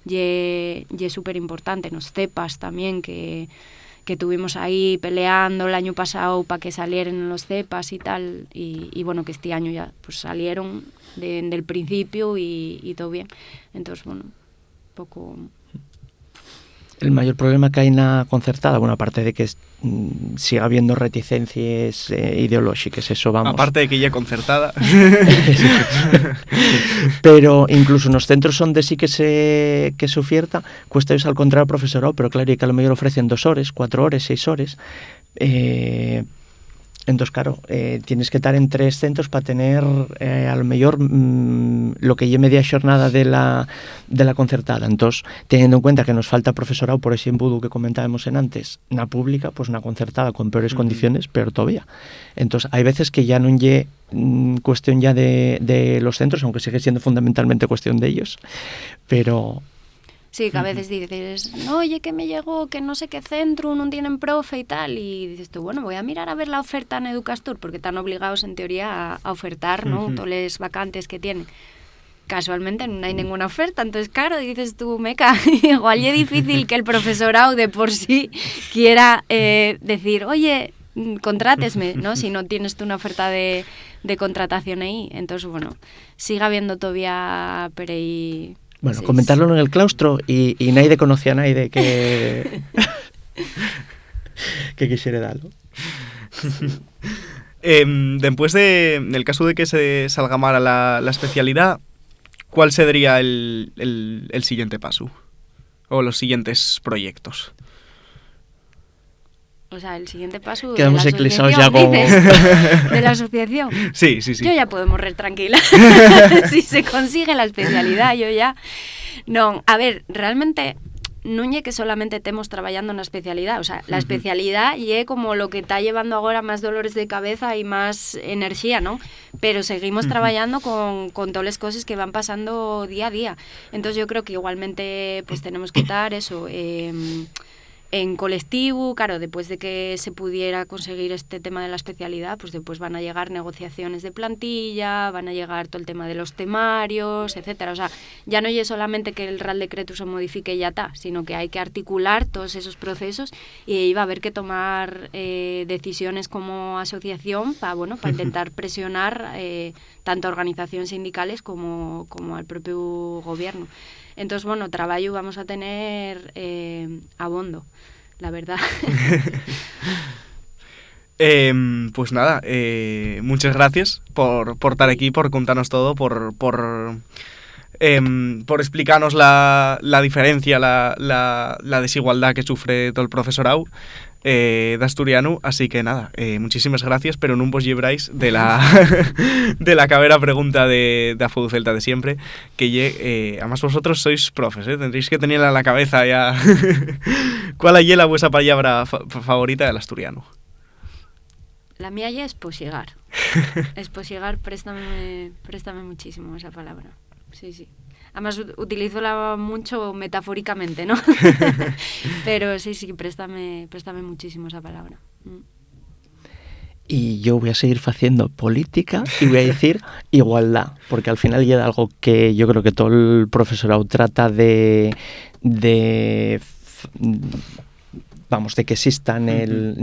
y es súper importante. Nos CEPAS también, que tuvimos ahí peleando el año pasado para que salieran los CEPAS y tal, y bueno, que este año ya pues salieron del principio y todo bien. Entonces, bueno, poco... El mayor problema que hay en la concertada, bueno, aparte de que siga habiendo reticencias ideológicas, eso vamos. Aparte de que ya concertada. Pero incluso en los centros donde sí que se oferta, cuesta irse al contrario al profesorado, pero claro, y que a lo mejor ofrecen 2 horas, 4 horas, 6 horas. Entonces, claro, tienes que estar en 3 centros para tener a lo mejor lo que lleve media jornada de la concertada. Entonces, teniendo en cuenta que nos falta profesorado, por ese embudo que comentábamos en antes, una pública, pues una concertada con peores condiciones, peor todavía. Entonces, hay veces que ya no es cuestión ya de los centros, aunque sigue siendo fundamentalmente cuestión de ellos, pero... Sí, que a veces dices, no, oye, que me llegó, que no sé qué centro, no tienen profe y tal, y dices tú, bueno, voy a mirar a ver la oferta en Educastur, porque están obligados en teoría a ofertar, ¿no? Todas las vacantes que tienen. Casualmente no hay ninguna oferta, entonces claro, dices tú, meca, igual es difícil que el profesorado de por sí quiera decir, oye, contrátesme, ¿no? Si no tienes tú una oferta de contratación ahí. Entonces, bueno, siga habiendo todavía por ahí... Bueno, sí, comentarlo en el claustro y nadie conocía a nadie que que quisiera darlo. Después del caso de que se salga mal la especialidad, ¿cuál sería el siguiente paso? O los siguientes proyectos. O sea, el siguiente paso Quedamos de la eclipsados asociación, ya dices, de la asociación. Sí. Yo ya puedo morrer tranquila. Si se consigue la especialidad, yo ya... No, a ver, realmente no es que solamente estemos trabajando en la especialidad, o sea, la especialidad es como lo que está llevando ahora más dolores de cabeza y más energía, ¿no? Pero seguimos trabajando con todas las cosas que van pasando día a día. Entonces yo creo que igualmente pues tenemos que estar eso... en colectivo, claro, después de que se pudiera conseguir este tema de la especialidad, pues después van a llegar negociaciones de plantilla, van a llegar todo el tema de los temarios, etcétera. O sea, ya no es solamente que el Real Decreto se modifique y ya está, sino que hay que articular todos esos procesos y va a haber que tomar decisiones como asociación para intentar presionar tanto a organizaciones sindicales como al propio gobierno. Entonces, bueno, trabajo vamos a tener abondo, la verdad. Pues nada, muchas gracias por estar aquí, por contarnos todo, por explicarnos la diferencia, la desigualdad que sufre todo el profesorado de asturiano. Así que nada, muchísimas gracias, pero no vos lleváis de la cabera pregunta de Afudu Celta de siempre, que además vosotros sois profes, tendréis que tenerla en la cabeza ya. ¿Cuál es la vuestra palabra favorita del asturiano? La mía ya es posigar. Esposigar, préstame muchísimo esa palabra. Sí. Además, utilízola mucho metafóricamente, ¿no? Pero sí, préstame muchísimo esa palabra. Y yo voy a seguir haciendo política y voy a decir igualdad, porque al final ya es algo que yo creo que todo el profesorado trata de que exista en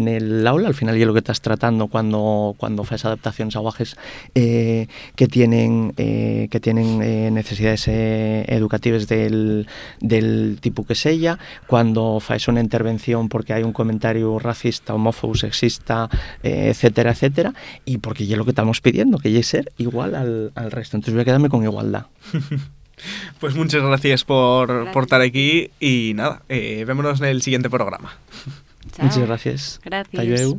el aula. Al final ya lo que estás tratando cuando haces adaptaciones a guajes que tienen necesidades educativas del tipo que sea, cuando haces una intervención porque hay un comentario racista, homófobo, sexista, etcétera, y porque ya lo que estamos pidiendo, que ya es ser igual al resto. Entonces voy a quedarme con igualdad. Pues muchas gracias por estar aquí y nada, vémonos en el siguiente programa. Chao. Muchas gracias. Gracias. Hasta luego.